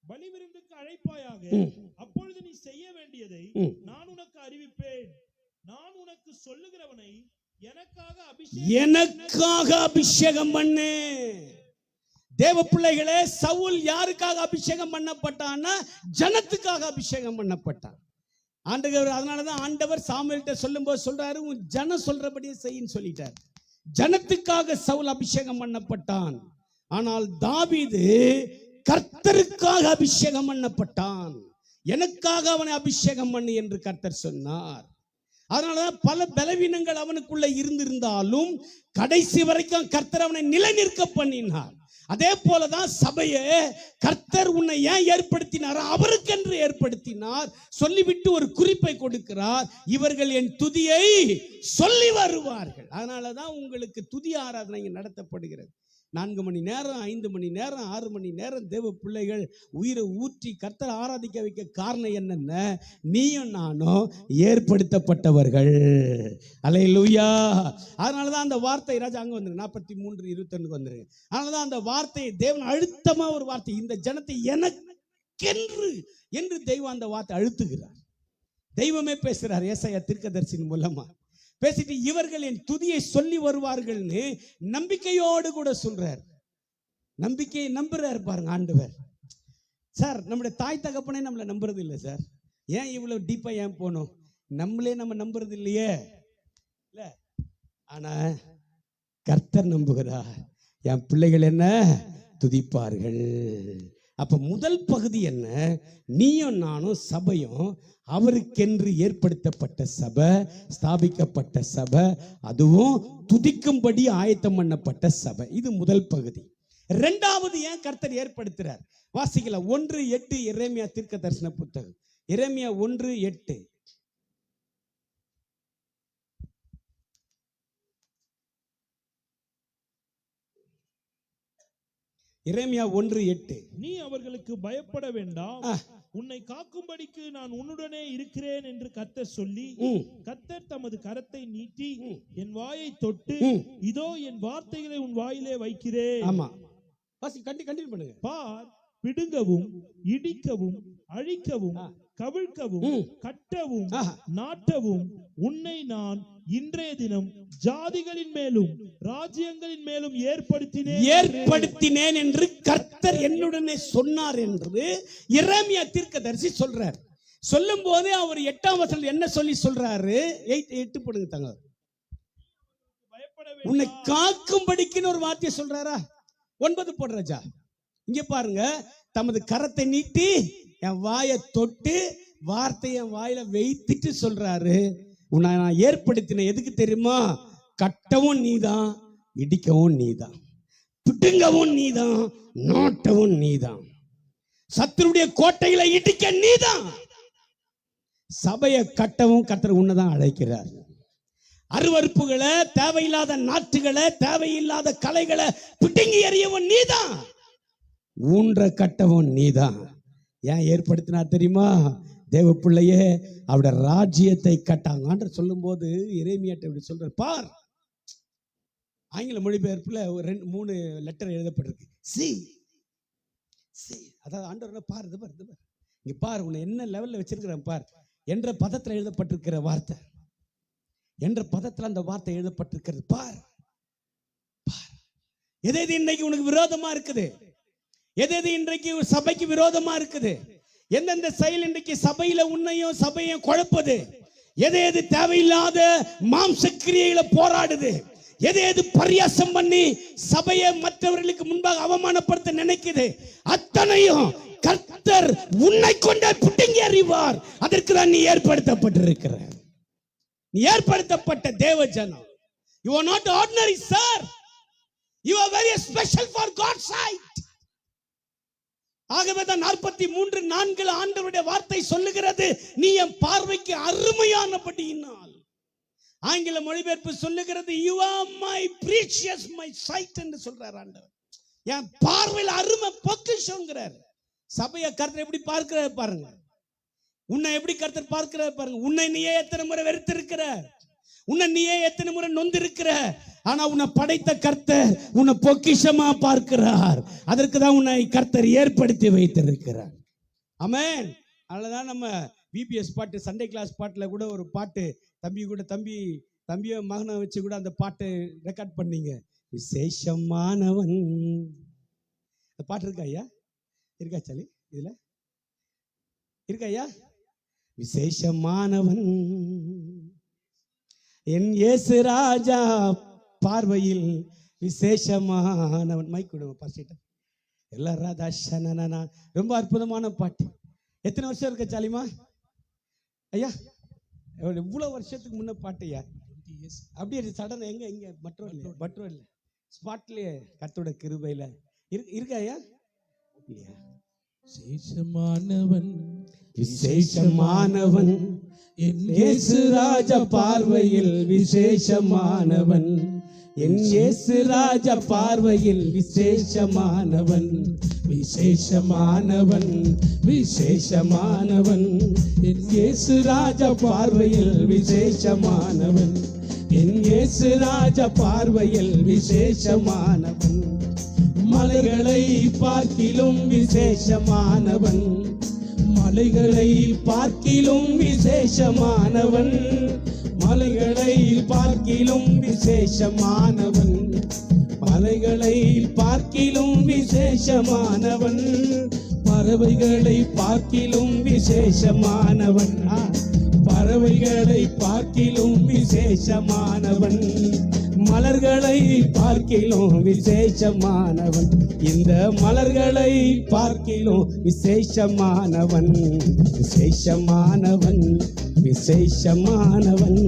பலிவிருந்துக்கு அழைப்பாயாக, அப்பொழுது நீ செய்ய வேண்டியதை நான் உனக்கு அறிவிப்பேன். நான் உனக்கு சொல்லுகிறவனை எனக்காக அபிஷேகம் பண்ணு. தேவ பிள்ளைகளே, சவுல் யாருக்காக அபிஷேகம் பண்ணப்பட்டான்னா, ஜனத்துக்காக அபிஷேகம் பண்ணப்பட்டான். ஆண்டவர் அதனாலதான் ஆண்டவர் சாமுவேல்கிட்ட சொல்லும்போது சொல்றாரு, உன் ஜனம் சொல்றபடியே செய்யின்னு சொல்லிட்டார். ஜனத்துக்காக சவுல் அபிஷேகம் பண்ணப்பட்டான். ஆனால் தாவீது கர்த்தருக்காக அபிஷேகம் பண்ணப்பட்டான். எனக்காக அவனை அபிஷேகம் பண்ணு என்று கர்த்தர் சொன்னார். அதனாலதான் பல பலவீனங்கள் அவனுக்குள்ள இருந்திருந்தாலும் கடைசி வரைக்கும் கர்த்தர் அவனை நிலை நிற்க பண்ணினார். அதே போலதான் சபையை கர்த்தர் உன்னை ஏன் ஏற்படுத்தினார்? அவருக்கென்று ஏற்படுத்தினார். சொல்லிவிட்டு ஒரு குறிப்பை கொடுக்கிறார், இவர்கள் என் துதியை சொல்லி வருவார்கள். அதனாலதான் உங்களுக்கு துதி ஆராதனை நடத்தப்படுகிறது. 4 மணி நேரம், 5 மணி நேரம், 6 மணி நேரம் தேவ பிள்ளைகள் உயிரை ஊற்றி கர்த்தர் ஆராதிக்க வைக்க காரணம் என்னென்ன? நீயும் நானும் ஏற்படுத்தப்பட்டவர்கள். அல்லேலூயா. அதனாலதான் அந்த வார்த்தை, ராஜா அங்க வந்துரு 43:21 வந்துருங்க. அதனாலதான் அந்த வார்த்தை தேவன் அழுத்தமா ஒரு வார்த்தை, இந்த ஜனத்தை எனக்கென்று என்று தெய்வம் அந்த வார்த்தை அழுத்துகிறார். தெய்வமே பேசுறார் ஏசாயா தீர்க்கதரிசியின் மூலமா. பேசிட்டு இவர்கள் என் துதியை சொல்லி வருவார்கள்னு நம்பிக்கையோடு கூட சொல்றார். நம்பிக்கையை நம்புறாரு பாருங்க ஆண்டவர். சார், நம்முடைய தாய் தகப்பனே நம்மளை நம்புறது இல்லை சார். ஏன் இவ்வளவு டீப்பா ஏன் போனோம்? நம்மளே நம்ம நம்புறது இல்லையே. இல்ல, ஆனா கர்த்தர் நம்புகிறார். என் பிள்ளைகள் என்ன துதிப்பார்கள். அப்ப முதல் பகுதி என்ன? நீயும் நானும் சபையும் அவருக்கென்று ஏற்படுத்தப்பட்ட சபை, ஸ்தாபிக்கப்பட்ட சபை, அதுவும் துதிக்கும்படி ஆயத்தம் பண்ணப்பட்ட சபை. இது முதல் பகுதி. இரண்டாவது ஏன் கர்த்தர் ஏற்படுத்துறார்? வாசிக்கலாம். 1:8 எரேமியா தீர்க்க தரிசன புத்தகம். எரேமியா 1:8. எரேமியா 1:8. நீ அவர்களுக்கு பயப்பட வேண்டாம், உன்னை காக்கும்படிக்கு நான் உன்னுடனே இருக்கிறேன் என்று கர்த்தர் சொல்லி, கர்த்தர் தமது கரத்தை நீட்டி என் வாயை தொட்டு, இதோ என் வார்த்தைகளை உன் வாயிலே வைக்கிறேன். ஆமா, கண்டினியூ பண்ணுங்க. பார், பிடுங்கவும் இடிக்கவும் அழிக்கவும் கவிழ்க்கவும் கட்டவும் நாட்டவும் உன்னை நான் இன்றைய தினம் ஜாதிகளின் மேலும் ராஜ்யங்களின் மேலும் ஏற்படுத்தினேன் என்று கர்த்தர் என்னுடனே சொன்னார் என்று எரேமியா தீர்க்கதரிசி சொல்றார். சொல்லும் போது அவர் 8ஆம் வசனம் என்ன சொல்லி சொல்றாரு? 8 போடுங்க தங்க. உன்னை காக்கும்படிக்குன்னு ஒரு வார்த்தையை சொல்றாரா? 9 போடுறஜா. இங்க பாருங்க, தமது கரத்தை நீட்டி என் வாயை தொட்டு வார்த்தையை என் வாயில வைத்துட்டு சொல்றாரு, உன்னை நான் ஏற்படுத்தின எதுக்கு தெரியுமா? கட்டவும் நீதான், இடிக்கவும் நீதான், பிடுங்கவும் நீதான், நாட்டவும் நீதான், சத்துருடைய கோட்டைகளை இடிக்க நீதான். சபையை கட்டவும் கர்த்தர் உன்னதான் அழைக்கிறார். அருவருப்புகளை, தேவையில்லாத நாட்டுகளை, தேவையில்லாத கலைகளை பிடுங்கி எறியவும் நீதான், ஊன்ற கட்டவும் நீதான். ஏன் ஏற்படுத்தினா தெரியுமா? தேவ பிள்ளையே அவருடைய ராஜ்யத்தை கட்டாங்க சொல்லும் போது எரேமியாட்ட இப்படி சொல்ற பார். ஆங்கில மொழிபெயர்ப்புல ஒரு 2-3 லெட்டர் எழுதப்பட்டிருக்கு. சி சி, அதாவது ஆண்டவர் பார், இது பார், இது பார், இங்க பார், உன்னை என்ன லெவல்ல வச்சிருக்கிறேன் பார் என்ற பதத்தில் எழுதப்பட்டிருக்கிற வார்த்தை, என்ற பதத்தில் அந்த வார்த்தை எழுதப்பட்டிருக்கிறது. பார் பார். எது எது இன்னைக்கு உனக்கு விரோதமா இருக்குது, எது எது இன்றைக்கு சபைக்கு விரோதமா இருக்குது, எந்தெந்த செயல் இன்றைக்கு சபையில உன்னையும் சபையும் குழப்பது, எது எது தேவையில்லாத மாம்ச கிரியைகளை போராடுது, எது எது பரியாசம் பண்ணி சபையை மற்றவர்களுக்கு முன்பாக அவமானப்படுத்த நினைக்குது, அத்தனையும் கர்த்தர் உன்னை கொண்டே பிடுங்கி அறிவார். அதற்கு தான் நீ ஏற்படுத்தப்பட்டிருக்கிற. நீ ஏற்படுத்தப்பட்ட தேவ ஜனம். You are not ordinary, sir. You are very special for God's sight. ஆகவே தான் 43:4 ஆண்டவருடைய வார்த்தை சொல்லுகிறது, நீ என் பார்வைக்கு அருமையானபடியினால். ஆங்கில மொழிபெயர்ப்பு சொல்லுகிறது, you are my precious, my sight என்று சொல்றார் ஆண்டவர். என் பார்வையில் அருமை பொக்கிஷங்கிறார். சபையை கர்த்தர் எப்படி பார்க்கிறார் பாருங்க, உன்னை எப்படி கர்த்தர் பார்க்கிறார் பாருங்க. உன்னை நீயே எத்தனை முறை வெறுத்திருக்கிற, உன்னை நீயே எத்தனை முறை நொந்திருக்கிற, ஆனா உன்னை படைத்த கர்த்தர் உன்னை பொக்கிஷமா பார்க்கிறார். அதற்கு தான் உன்னை கர்த்தர் ஏற்படுத்தி வைத்திருக்கிறார். ஆமென். அதனாலதான் நம்ம பிபிஎஸ் பாட்டு, சண்டே கிளாஸ் பாட்டுல கூட ஒரு பாட்டு தம்பிய மகனை வச்சு கூட அந்த பாட்டை ரெக்கார்ட் பண்ணீங்க. விசேஷமானவன் பாட்டு இருக்கா ஐயா? இருக்கா சாலி? இதுல இருக்கா ஐயா? விசேஷமானவன் என் இயேசு ராஜா பார்வையில் விசேஷமானவன். மைக் கொடுங்க பாஸ்டர். எல்லா ராதா ஷனனா. ரொம்ப அற்புதமான பாட்டு. எத்தனை வருஷம் இருக்க சாலிமா ஐயா? இவ்வளவு வருஷத்துக்கு முன்ன பாட்டு ஐயா. அப்படியே சடன் எங்க இங்க மற்றோ இல்லை ஸ்பாட்லயே கர்த்தரோட கிருபையில இருக்கா ஐயா? இல்லையா? விசேஷமானவன் விசேஷமானவன் என் இயேசு ராஜா பார்வையில் விசேஷமானவன், என் இயேசு ராஜா பார்வையில் விசேஷமானவன், விசேஷமானவன், விசேஷமானவன், என் இயேசு ராஜா பார்வையில் விசேஷமானவன், என் இயேசு ராஜா பார்வையில் விசேஷமானவன், மலைகளை பார்க்கிலும் விசேஷமானவன், மலைகளை பார்க்கிலும் விசேஷமானவன், மலைகளை பார்க்கிலும் விசேஷமானவன், மலைகளை பார்க்கிலும் விசேஷமானவன், பறவைகளை பார்க்கிலும் விசேஷமானவன், பறவைகளை பார்க்கிலும் விசேஷமானவன், மலர்களை பார்க்கிலும் விசேஷமானவன், இந்த மலர்களை பார்க்கிலும் விசேஷமானவன், விசேஷமானவன், விசேஷமானவன்,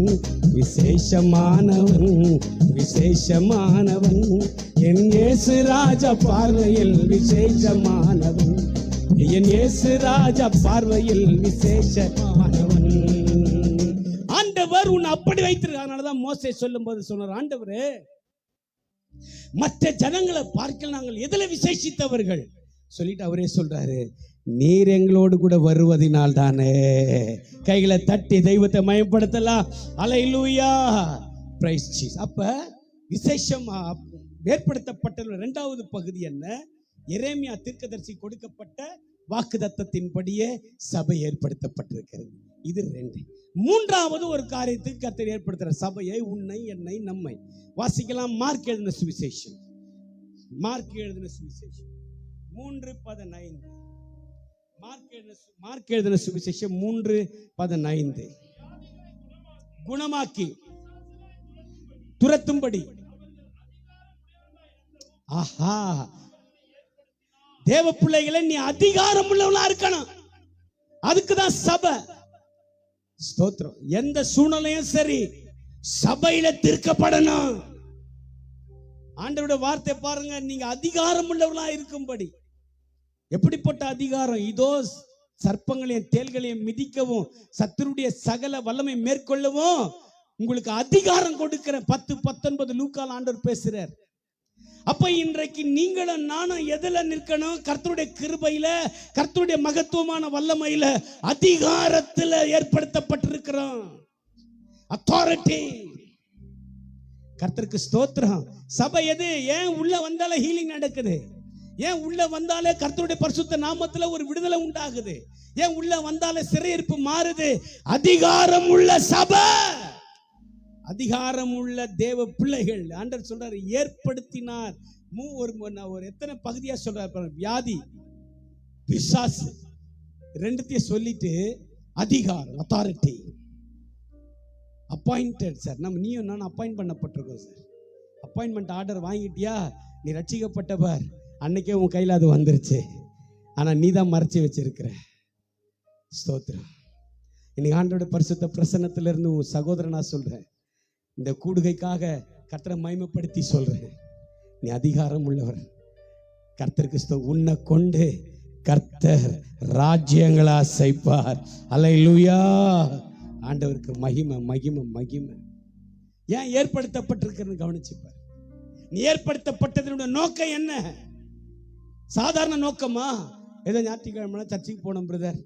விசேஷமானவன், விசேஷமானவன், என் இயேசு ராஜா பார்வையில் விசேஷமானவன், என் இயேசு ராஜா பார்வையில் விசேஷமானவன். ஆண்டவர் உன்னை அப்படி வைத்திருக்கார். அதனாலதான் மோசே சொல்லும் போது சொன்னார், ஆண்டவரே மற்ற ஜனங்களை பார்க்க நாங்கள் எதுல விசேஷித்தவர்கள் சொல்லிட்டு அவரே சொல்றாரு, நீர் எங்களோடு கூட வருவதினால் தானே. கைகளை தட்டி தெய்வத்தை மயப்படுத்தலாம். அல்லேலூயா, பிரைஸ் ஜீசஸ். அப்ப விசேஷமா ஏற்படுத்தப்பட்ட இரண்டாவது பகுதி என்ன? எரேமியா தீர்க்கதரிசி கொடுக்கப்பட்ட வாக்குத்தத்தத்தின்படியே சபை ஏற்படுத்தப்பட்டிருக்கிறது. இது ரெண்டு. மூன்றாவது ஒரு காரியத்துக்கு கர்த்தர் ஏற்படுத்துற சபையை, உன்னை, என்னை, நம்மை. வாசிக்கலாம். மார்க் எழுதின சுவிசேஷம், மார்க் எழுதின சுவிசேஷம் 3:15. மார்க் எழுதின சுவிசேஷம் 3:15. குணமாக்கி துரத்தும்படி. ஆஹா, தேவ பிள்ளைகளை நீ அதிகாரம் உள்ளவளா இருக்கணும். அதுக்குதான் சபை. ஸ்தோத்திரம். எந்த சூழ்நிலையும் சரி, சபையில தீர்க்கப்படணும். ஆண்டவருடைய வார்த்தை பாருங்க, நீங்க அதிகாரம் உள்ளவளா இருக்கும்படி. எப்படிப்பட்ட அதிகாரம்? இதோ சர்ப்பங்களையும் தேள்களையும் மிதிக்கவும் சத்துருடைய சகல வல்லமை மேற்கொள்ளவும் உங்களுக்கு அதிகாரம் கொடுக்கிற 10:19 லூக்கால ஆண்டவர் பேசுறார். அப்ப இன்றைக்கு நீங்களும் நானும் எதுல நிற்கணும்? கர்த்தருடைய கிருபையில, கர்த்தருடைய மகத்துவமான வல்லமையில, அதிகாரத்துல ஏற்படுத்தப்பட்டிருக்கிறோம். அத்தாரிட்டி. கர்த்தருக்கு ஸ்தோத்திரம். சபை எது? ஏன் உள்ள வந்தாலே ஹீலிங் நடக்குது? ஏன் உள்ள வந்தாலே கர்த்தருடைய பரிசுத்த நாமத்துல ஒரு விடுதலை உண்டாகுது? ஏன் உள்ள வந்தாலே சிறையிருப்பு மாறுது? அதிகாரம் உள்ள சபை, அதிகாரம் உள்ள தேவ பிள்ளைகள். ஆண்டவர் சொல்றாரு ஏற்படுத்தினார். ஒரு எத்தனை பகுதியா சொல்றாரு? வியாதி, பிசாசு, ரெண்டுத்தையும் சொல்லிட்டு அதிகாரம், அத்தாரிட்டி, அப்பாயிண்டட். சார் நம்ம நீயும் நானும் அப்பாயிண்ட் பண்ணப்பட்டிருக்கோம் சார். அப்பாயின்மெண்ட் ஆர்டர் வாங்கிட்டியா? நீ ரட்சிக்கப்பட்டவர், அன்னைக்கே உன் கையில் அது வந்துருச்சு. ஆனா நீ தான் மறைச்சி வச்சிருக்கிற. ஸ்தோத்திரம். இன்னைக்கு ஆண்டோட பரிசுத்த பிரசன்னத்திலிருந்து உன் சகோதரனா சொல்றேன், இந்த கூடுகைக்காக கர்த்தரை மகிமைப்படுத்தி சொல்றேன், நீ அதிகாரம் உள்ளவர். கர்த்தருக்கு உன்னை கொண்டு கர்த்தர் ராஜ்யங்களா செய்ப்பார். அல்லேலூயா. ஆண்டவருக்கு மகிமை, மகிமை, மகிமை. ஏன் ஏற்படுத்தப்பட்டிருக்கிறது கவனிச்சுப்பார். நீ ஏற்படுத்தப்பட்டதனுடைய நோக்கம் என்ன? சாதாரண நோக்கமா? ஏதோ ஞாயிற்றுக்கிழமை சர்ச்சைக்கு போனோம் பிரதர்,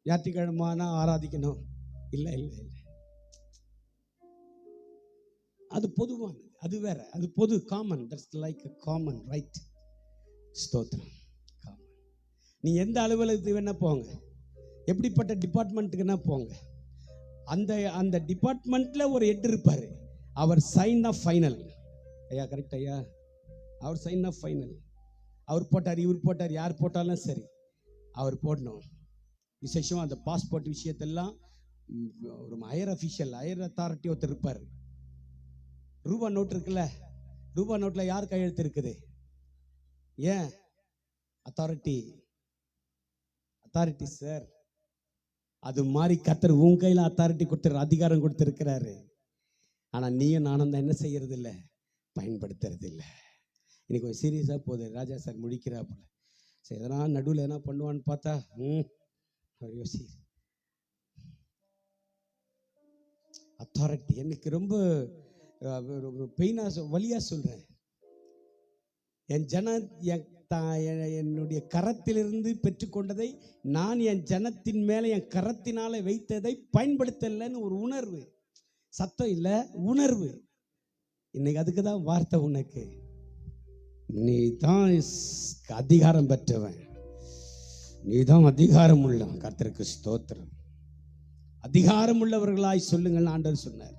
ஞாயிற்றுக்கிழமைனா ஆராதிக்கணும். இல்லை இல்லை இல்லை, அது பொதுவானது, அது வேற, அது பொது, common. That's like a common, right? ஸ்தோத்திரம். காமன். நீ எந்த அலுவலகத்துக்கு வேணா போங்க, எப்படிப்பட்ட டிபார்ட்மெண்ட்டுக்கு வேணா போங்க, அந்த அந்த டிபார்ட்மெண்ட்ல ஒரு ஹெட் இருப்பாரு. அவர் சைன் ஆஃப் ஃபைனல். ஐயா கரெக்ட் ஐயா, அவர் சைன் ஆஃப் ஃபைனல். அவர் போட்டார், இவர் போட்டார், யார் போட்டாலும் சரி அவர் போடணும். விசேஷம் அந்த பாஸ்போர்ட் விஷயத்தெல்லாம் ஒரு ஹையர் அஃபிஷியல், ஹையர் அத்தாரிட்டி ஒருத்தர் இருப்பார். ரூபா நோட் இருக்குல்ல, ரூபா நோட்ல யார் கையெழுத்து இருக்குது? ஏன்? Authority, authority sir. அது மாதிரி கர்த்தர் உன் கையில அத்தாரிட்டி கொடுத்துரு, அதிகாரம் கொடுத்துருக்கிறாரு. ஆனா நீயும் நானும் தான் என்ன செய்யறது இல்லை, பயன்படுத்துறது இல்லை. இன்னைக்கு கொஞ்சம் சீரியஸா போகுது. ராஜா சார் முடிக்கிறாப்புல, சரி எதனா நடுவில் எதனா பண்ணுவான்னு பார்த்தா யோசி. அத்தாரிட்டி எனக்கு ரொம்ப பெயினா, வலியா சொல்றேன். என் ஜன என்னுடைய கரத்திலிருந்து பெற்றுக்கொண்டதை நான் என் ஜனத்தின் மேல என் கரத்தினால வைத்ததை பயன்படுத்தலைன்னு ஒரு உணர்வு. சத்தம் இல்லை, உணர்வு. இன்னைக்கு அதுக்கு தான் வார்த்தை உனக்கு. நீ தான் அதிகாரம் பெற்றவன், நீ தான் அதிகாரம் உள்ளவன். கர்த்தருக்கு ஸ்தோத்திரம். அதிகாரம் உள்ளவர்களாய் சொல்லுங்கள் ஆண்டவர் சொன்னார்.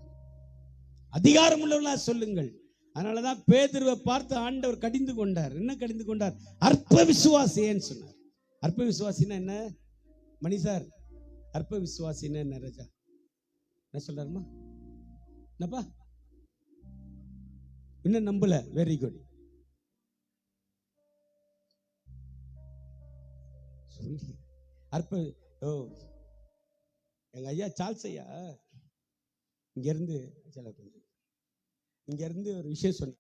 அதிகாரம் உள்ளவர்களாய் சொல்லுங்கள். அதனாலதான் பேதுருவை பார்த்து ஆண்டவர் கடிந்து கொண்டார். என்ன கடிந்து கொண்டார்? அற்ப விசுவாசியேன்னு சொன்னார். அற்ப விசுவாசின்னா என்ன மணி சார்? அற்ப விசுவாசின்னா என்ன ராஜா? என்ன சொல்றாருமா? என்னப்பா இன்னும் நம்பல? Very good. அற்ப எங்க ஐயா சார்ல்ஸ் ஐயா இங்க இருந்து ஒரு விஷயம் சொன்ன.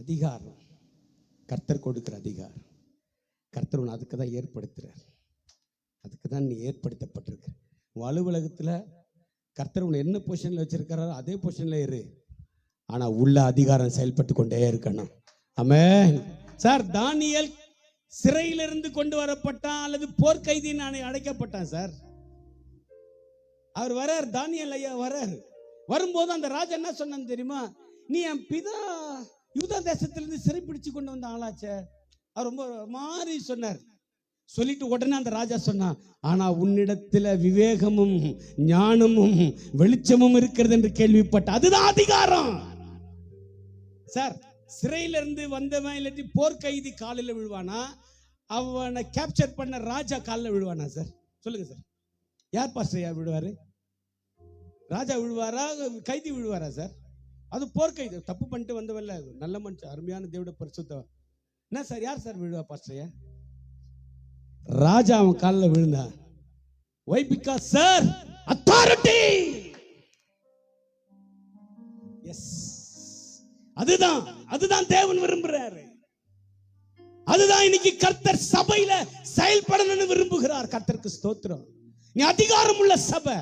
அதிகாரம் கர்த்தர் கொடுக்கிற அதிகாரம். கர்த்தர் உன்னை அதுக்கு தான் ஏற்படுத்துறார். அதுக்கு தான் நீ ஏற்படுத்தப்பட்டிருக்க. உன் அலுவலகத்தில் கர்த்தர் உன்னை என்ன பொசிஷனில் வச்சிருக்கிறாரோ அதே பொசிஷனில் இரு. ஆனால் உள்ள அதிகாரம் செயல்பட்டு கொண்டே இருக்கணும். ஆமென். சார், தானியேல் சிறையிலிருந்து கொண்டு வரப்பட்டான் அல்லது போர்க்கைதி நான் அடைக்கப்பட்டான் சார். அவர் வரார், தானியேல் ஐயா வரார். வரும்போது அந்த ராஜா என்ன சொன்னான்னு தெரியுமா? நீ என் பிதா யூதா தேசத்திலிருந்து சிறை பிடிச்சு கொண்டு வந்த ஆளாச்சே. அவர் ரொம்ப மாறி சொன்னார். சொல்லிட்டு உடனே அந்த ராஜா சொன்னான், ஆனா உன்னிடத்துல விவேகமும் ஞானமும் வெளிச்சமும் இருக்கிறது என்று கேள்விப்பட்ட. அதுதான் அதிகாரம் சார். சிறையிலிருந்து வந்தவன் இல்லாட்டி போர்க்கைதி காலில் விழுவானா, அவனை கேப்சர் பண்ண ராஜா காலில் விழுவானா சார்? சொல்லுங்க சார். யார் பாஸ்டர் யார் விழுவாரு? ராஜா விழுவாரா, கைதி விழுவாரா சார்? அது போர்க்கைதி, தப்பு பண்ணிட்டு வந்தவல்ல, நல்ல மனுஷன், அருமையான தேவட பரிசுத்தவன். என்ன சார், யார் சார் விழுவா பாஸ்டர்? ராஜா அவன் காலில் விழுந்தான். Why? Because sir, authority. Yes. அதுதான் தேவன் விரும்புறாரு. அதுதான் இன்னைக்கு கர்த்தர் சபையில செயல்படணும்னு விரும்புகிறார். கர்த்தருக்கு ஸ்தோத்திரம். நீ அதிகாரம் உள்ள சபை.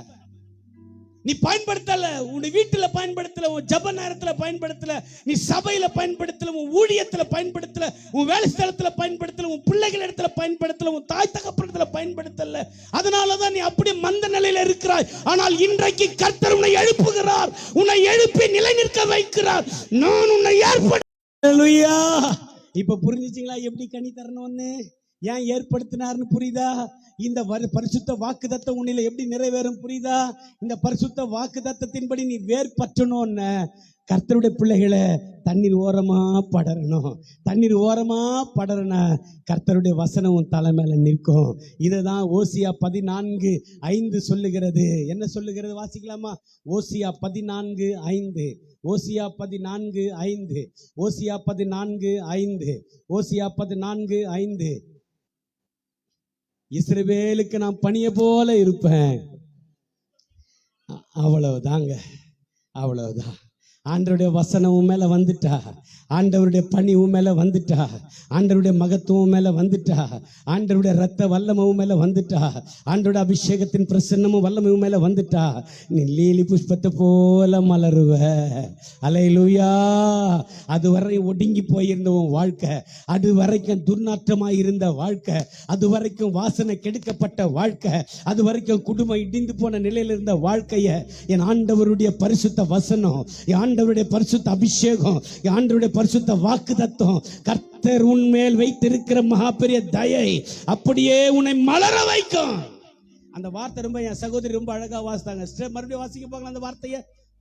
நீ பயன்படுத்தல, உன் வீட்டுல பயன்படுத்தல, உன் ஜப நேரத்துல பயன்படுத்தல, நீ சபையில பயன்படுத்தல, உன் ஊழியத்துல பயன்படுத்தல, உன் வேலை ஸ்தலத்துல பயன்படுத்தல, உன் பிள்ளைகள் இடத்துல பயன்படுத்தல, உன் தாய் தகப்பனத்துல பயன்படுத்தல. அதனாலதான் நீ அப்படி மந்த நிலையில இருக்கிறாய். ஆனால் இன்றைக்கு கர்த்தர் உன்னை எழுப்புகிறார், உன்னை எழுப்பி நிலை நிற்க வைக்கிறார். நான் உன்னை ஏற்படுத்த. இப்ப புரிஞ்சுச்சிங்களா எப்படி கனி தரணும்னு, ஏன் ஏற்படுத்தினார்னு புரியுதா? இந்த பரிசுத்த வாக்குத்தத்தம் உன்னில எப்படி நிறைவேறும் புரியுதா? இந்த பரிசுத்த வாக்குத்தத்தத்தின்படி நீ வேர் பற்றணும்னு கர்த்தருடைய பிள்ளைகளை தண்ணீர் ஓரமா படரணும். தண்ணீர் ஓரமா படரன கர்த்தருடைய வசனம் உன் தலை மேல நிற்கும். இதுதான் ஓசியா 14:5 சொல்லுகிறது. என்ன சொல்லுகிறது வாசிக்கலாமா? ஓசியா 14:5. ஓசியா 14:5. ஓசியா 14:5. ஓசியா 14:5. இஸ்ரவேலுக்கு நான் பனியை போல இருப்பேன். அவ்வளவுதாங்க, அவ்வளவுதான். ஆண்டவருடைய வசனம் உன் மேல வந்துட்டா, ஆண்டவருடைய பணி உன் மேல வந்துட்டா, ஆண்டவருடைய மகத்துவம் மேல வந்துட்டா, ஆண்டவருடைய ரத்த வல்லமும் மேல வந்துட்டா, ஆண்டவருடைய அபிஷேகத்தின் பிரசன்னமும் வல்லமும் மேல வந்துட்டா, நீ லீலி புஷ்பத்தை போல மலருவ. அல்லேலூயா. அதுவரை ஒடுங்கி போயிருந்த உன் வாழ்க்கை, அது வரைக்கும் துர்நாற்றமாய் இருந்த வாழ்க்கை, அது வரைக்கும் வாசனை கெடுக்கப்பட்ட வாழ்க்கை, அது வரைக்கும் குடும்பம் இடிந்து போன நிலையில் இருந்த வாழ்க்கைய என் ஆண்டவருடைய பரிசுத்த வசனம், ஆண்டவருடைய பரிசுத்த அபிஷேகம், ஆண்டவருடைய பரிசுத்த வாக்குத்தத்தம், கர்த்தர் உன்மேல் வைத்திருக்கிற மகா பெரிய தயை அப்படியே உன்னை மலர வைக்கும். அந்த வார்த்தை ரொம்ப என் சகோதரி ரொம்ப அழகா வாசித்தாங்க. மறுபடியும் வாசிக்க போங்க அந்த வார்த்தையை.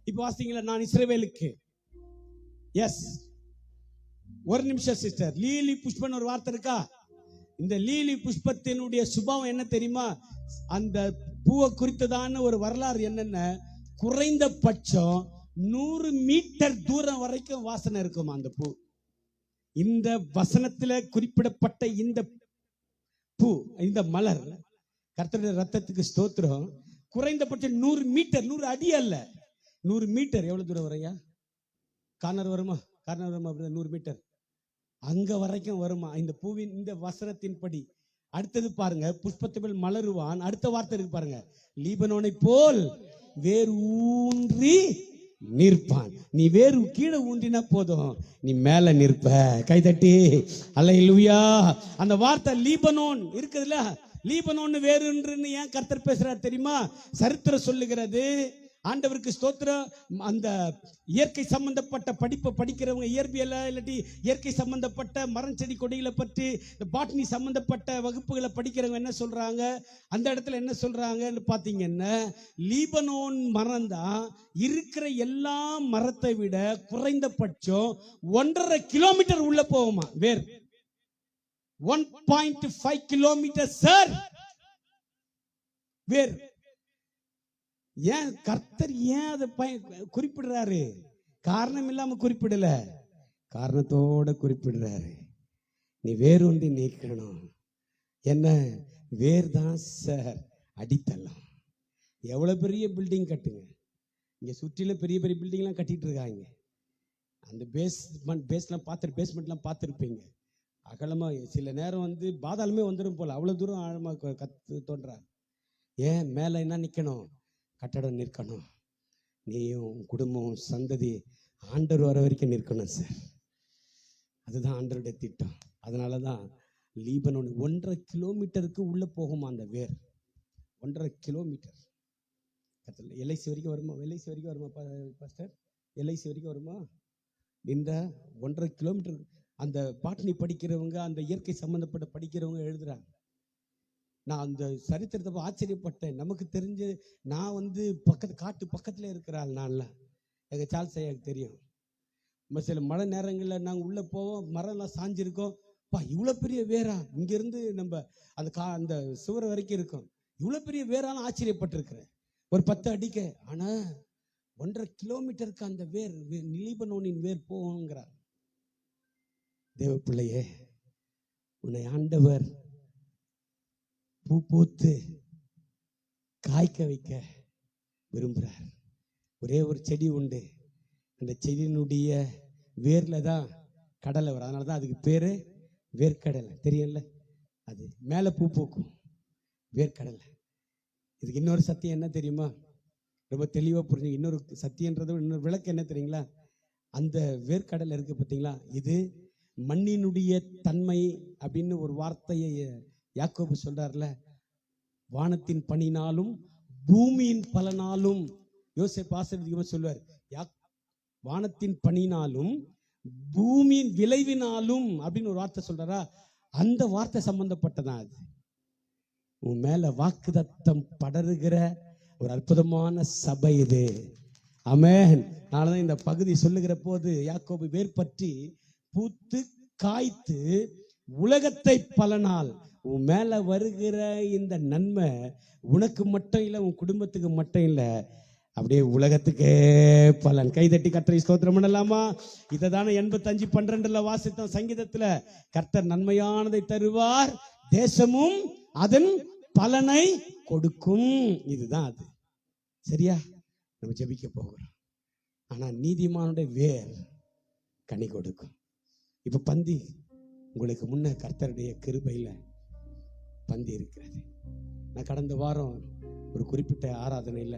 இப்ப வாசிங்களா? நான் இஸ்ரவேலுக்கு. எஸ், ஒரு நிமிஷம் சிஸ்டர். லீலி புஷ்பன் ஒரு வார்த்தை இருக்கா? இந்த லீலி புஷ்பத்தினுடைய சுபாவம் என்ன தெரியுமா? அந்த பூவை குறித்ததான ஒரு வரலாறு என்னன்னா, குறைந்தபட்சம் 100 மீட்டர் தூரம் வரைக்கும் வாசனை இருக்குமா அந்த பூ. இந்த வசனத்துல குறிப்பிடப்பட்ட இந்த பூ, இந்த மலர், கர்த்தருடைய ரத்தத்துக்கு ஸ்தோத்திரம், குறைந்தபட்சம் 100 மீட்டர், 100 அடி அல்ல, 100 மீட்டர். எவ்வளவு தூரம் வரையா? கார்னர் வருமா? 100 மீட்டர் அங்க வரைக்கும் வருமா இந்த பூவின் இந்த வசனத்தின்படி. அடுத்தது பாருங்க, புஷ்பத்தை மேல் மலருவான். அடுத்த வார்த்தை இருக்கு பாருங்க, லீபனோனை போல் வேறு ஊன்றி நிற்பான். நீ வேறு கீழே ஊன்றினா போதும், நீ மேல நிற்ப. கைதட்டி அல்லேலூயா. அந்த வார்த்தை லீபனோன் இருக்குதுல்ல, லீபனோன் வேறுன்னு ஏன் கர்த்தர் பேசுறார் தெரியுமா? சரித்திரம் சொல்லுகிறது. ஆண்டவருக்கு ஸ்தோத்திரம். அந்த இயற்கை சம்பந்தப்பட்ட படிப்பை படிக்கிறவங்க, இயற்பியல இல்லாட்டி இயற்கை சம்பந்தப்பட்ட மரம் செடி கொடிகளை பற்றி, இந்த பாட்னி சம்பந்தப்பட்ட வகுப்புகளை படிக்கிறவங்க என்ன சொல்றாங்க? அந்த இடத்துல என்ன சொல்றாங்கன்னு பாத்தீங்கன்னா, லீபனோன் மரம் தான் இருக்கிற எல்லா மரத்தை விட குறைந்தபட்சம் 1.5 கிலோமீட்டர் உள்ள போகுமா வேர். 1.5 கிலோமீட்டர் சார் வேர். ஏன் கர்த்தர் ஏன் அதை குறிப்பிடுறாரு? காரணம் இல்லாம குறிப்பிடல, காரணத்தோட குறிப்பிடுறாரு. நீ வேரூன்றி நீக்கணும். என்ன வேர் தான் சார் அடித்தளம். எவ்வளவு பெரிய பில்டிங் கட்டுங்க, இங்க சுற்றிலும் பெரிய பெரிய பில்டிங்லாம் கட்டிட்டு இருக்காங்க. அந்த பேஸ்மெண்ட்லாம் பேஸ்மெண்ட்லாம் பார்த்துருப்பீங்க. அகலமாக சில நேரம் வந்து பாதாளமே வந்துடும் போல், அவ்வளோ தூரம் ஆழமாக கற்று தோன்றார். ஏன் மேலே என்ன நிற்கணும்? கட்டடம் நிற்கணும். நீயும் குடும்பம் சந்ததி ஆண்டவர் வர வரைக்கும் நிற்கணும் சார். அதுதான் ஆண்டவருடைய திட்டம். அதனால தான் லீபனோன் 1.5 கிலோமீட்டருக்கு உள்ளே போகுமா அந்த வேர். 1.5 கிலோமீட்டர். எல்ஐசி வரைக்கும் வருமா? எல்ஐசி வரைக்கும் வருமா பாஸ்டர்? எல்ஐசி வரைக்கும் வருமா? இந்த 1.5 கிலோமீட்டர். அந்த பாட்னி படிக்கிறவங்க, அந்த இயற்கை சம்பந்தப்பட்ட படிக்கிறவங்க எழுதுறாங்க. நான் அந்த சரித்திரத்தை ஆச்சரியப்பட்டேன். நமக்கு தெரிஞ்சு நான் வந்து காட்டு பக்கத்தில் இருக்கிறாள். நான்லாம் எங்கள் சார்ல்ஸ் ஐயாவுக்கு தெரியும். சில மழை நேரங்களில் நாங்கள் உள்ளே போவோம், மரம்லாம் சாஞ்சிருக்கோம். இவ்வளோ பெரிய வேரா இங்கேருந்து நம்ம அந்த சுவர் வரைக்கும் இருக்கும். இவ்வளோ பெரிய வேறாலும் ஆச்சரியப்பட்டிருக்கிறேன். ஒரு 10 அடிக்க. ஆனால் 1.5 கிலோமீட்டருக்கு அந்த வேர் லீபனோனின் வேர் போகுங்கிறார். தேவ பிள்ளையே, உன்னை ஆண்டவர் பூ பூத்து காய்க்க வைக்க விரும்புகிறார். ஒரே ஒரு செடி உண்டு. அந்த செடியினுடைய வேர்ல தான் கடலை வரும். அதனால தான் அதுக்கு பேரு வேர்க்கடலை. தெரியல? அது மேலே பூ பூக்கும், வேர்க்கடலை. இதுக்கு இன்னொரு சத்தியம் என்ன தெரியுமா? ரொம்ப தெளிவாக புரிஞ்சு. இன்னொரு சத்தியன்றது இன்னொரு விளக்கு என்ன தெரியுங்களா? அந்த வேர்க்கடலை இருக்கு பார்த்தீங்களா, இது மண்ணினுடைய தன்மை அப்படின்னு ஒரு வார்த்தையை யாக்கோபு சொல்றாருல. வானத்தின் பனினாலும் பூமியின் பலனாலும், யோசேப்பு ஆசீர்வதிக்கும்போது சொல்லுவார், வானத்தின் பனினாலும் பூமியின் விளைவினாலும் அப்படின்னு ஒரு வார்த்தை சொல்றாரா. அந்த வார்த்தை சம்பந்தப்பட்டதான் அது. உன் மேல வாக்குதத்தம் படருகிற ஒரு அற்புதமான சபை இது. ஆமென். நாளதான் இந்த பகுதி சொல்லுகிற போது யாக்கோபு வேர் பற்றி பூத்து காய்த்து உலகத்தை பலனால், உன் மேல வருகிற இந்த நன்மை உனக்கு மட்டும் இல்லை, உன் குடும்பத்துக்கு மட்டும் இல்லை, அப்படியே உலகத்துக்கே பலன். கைதட்டி கர்த்தரை ஸ்தோத்திரம் பண்ணலாமா? இதை தானே 85:12 வாசித்தோம் சங்கீதத்துல. கர்த்தர் நன்மையானதை தருவார், தேசமும் அதன் பலனை கொடுக்கும். இதுதான் அது. சரியா? நம்ம ஜெபிக்க போகிறோம். ஆனா நீதிமானுடைய வேர் கனி கொடுக்கும். இப்ப பந்தி உங்களுக்கு முன்ன கர்த்தருடைய கிருபையில பந்தி இருக்கிறது. நான் கடந்த வாரம் ஒரு குறிப்பிட்ட ஆராதனையில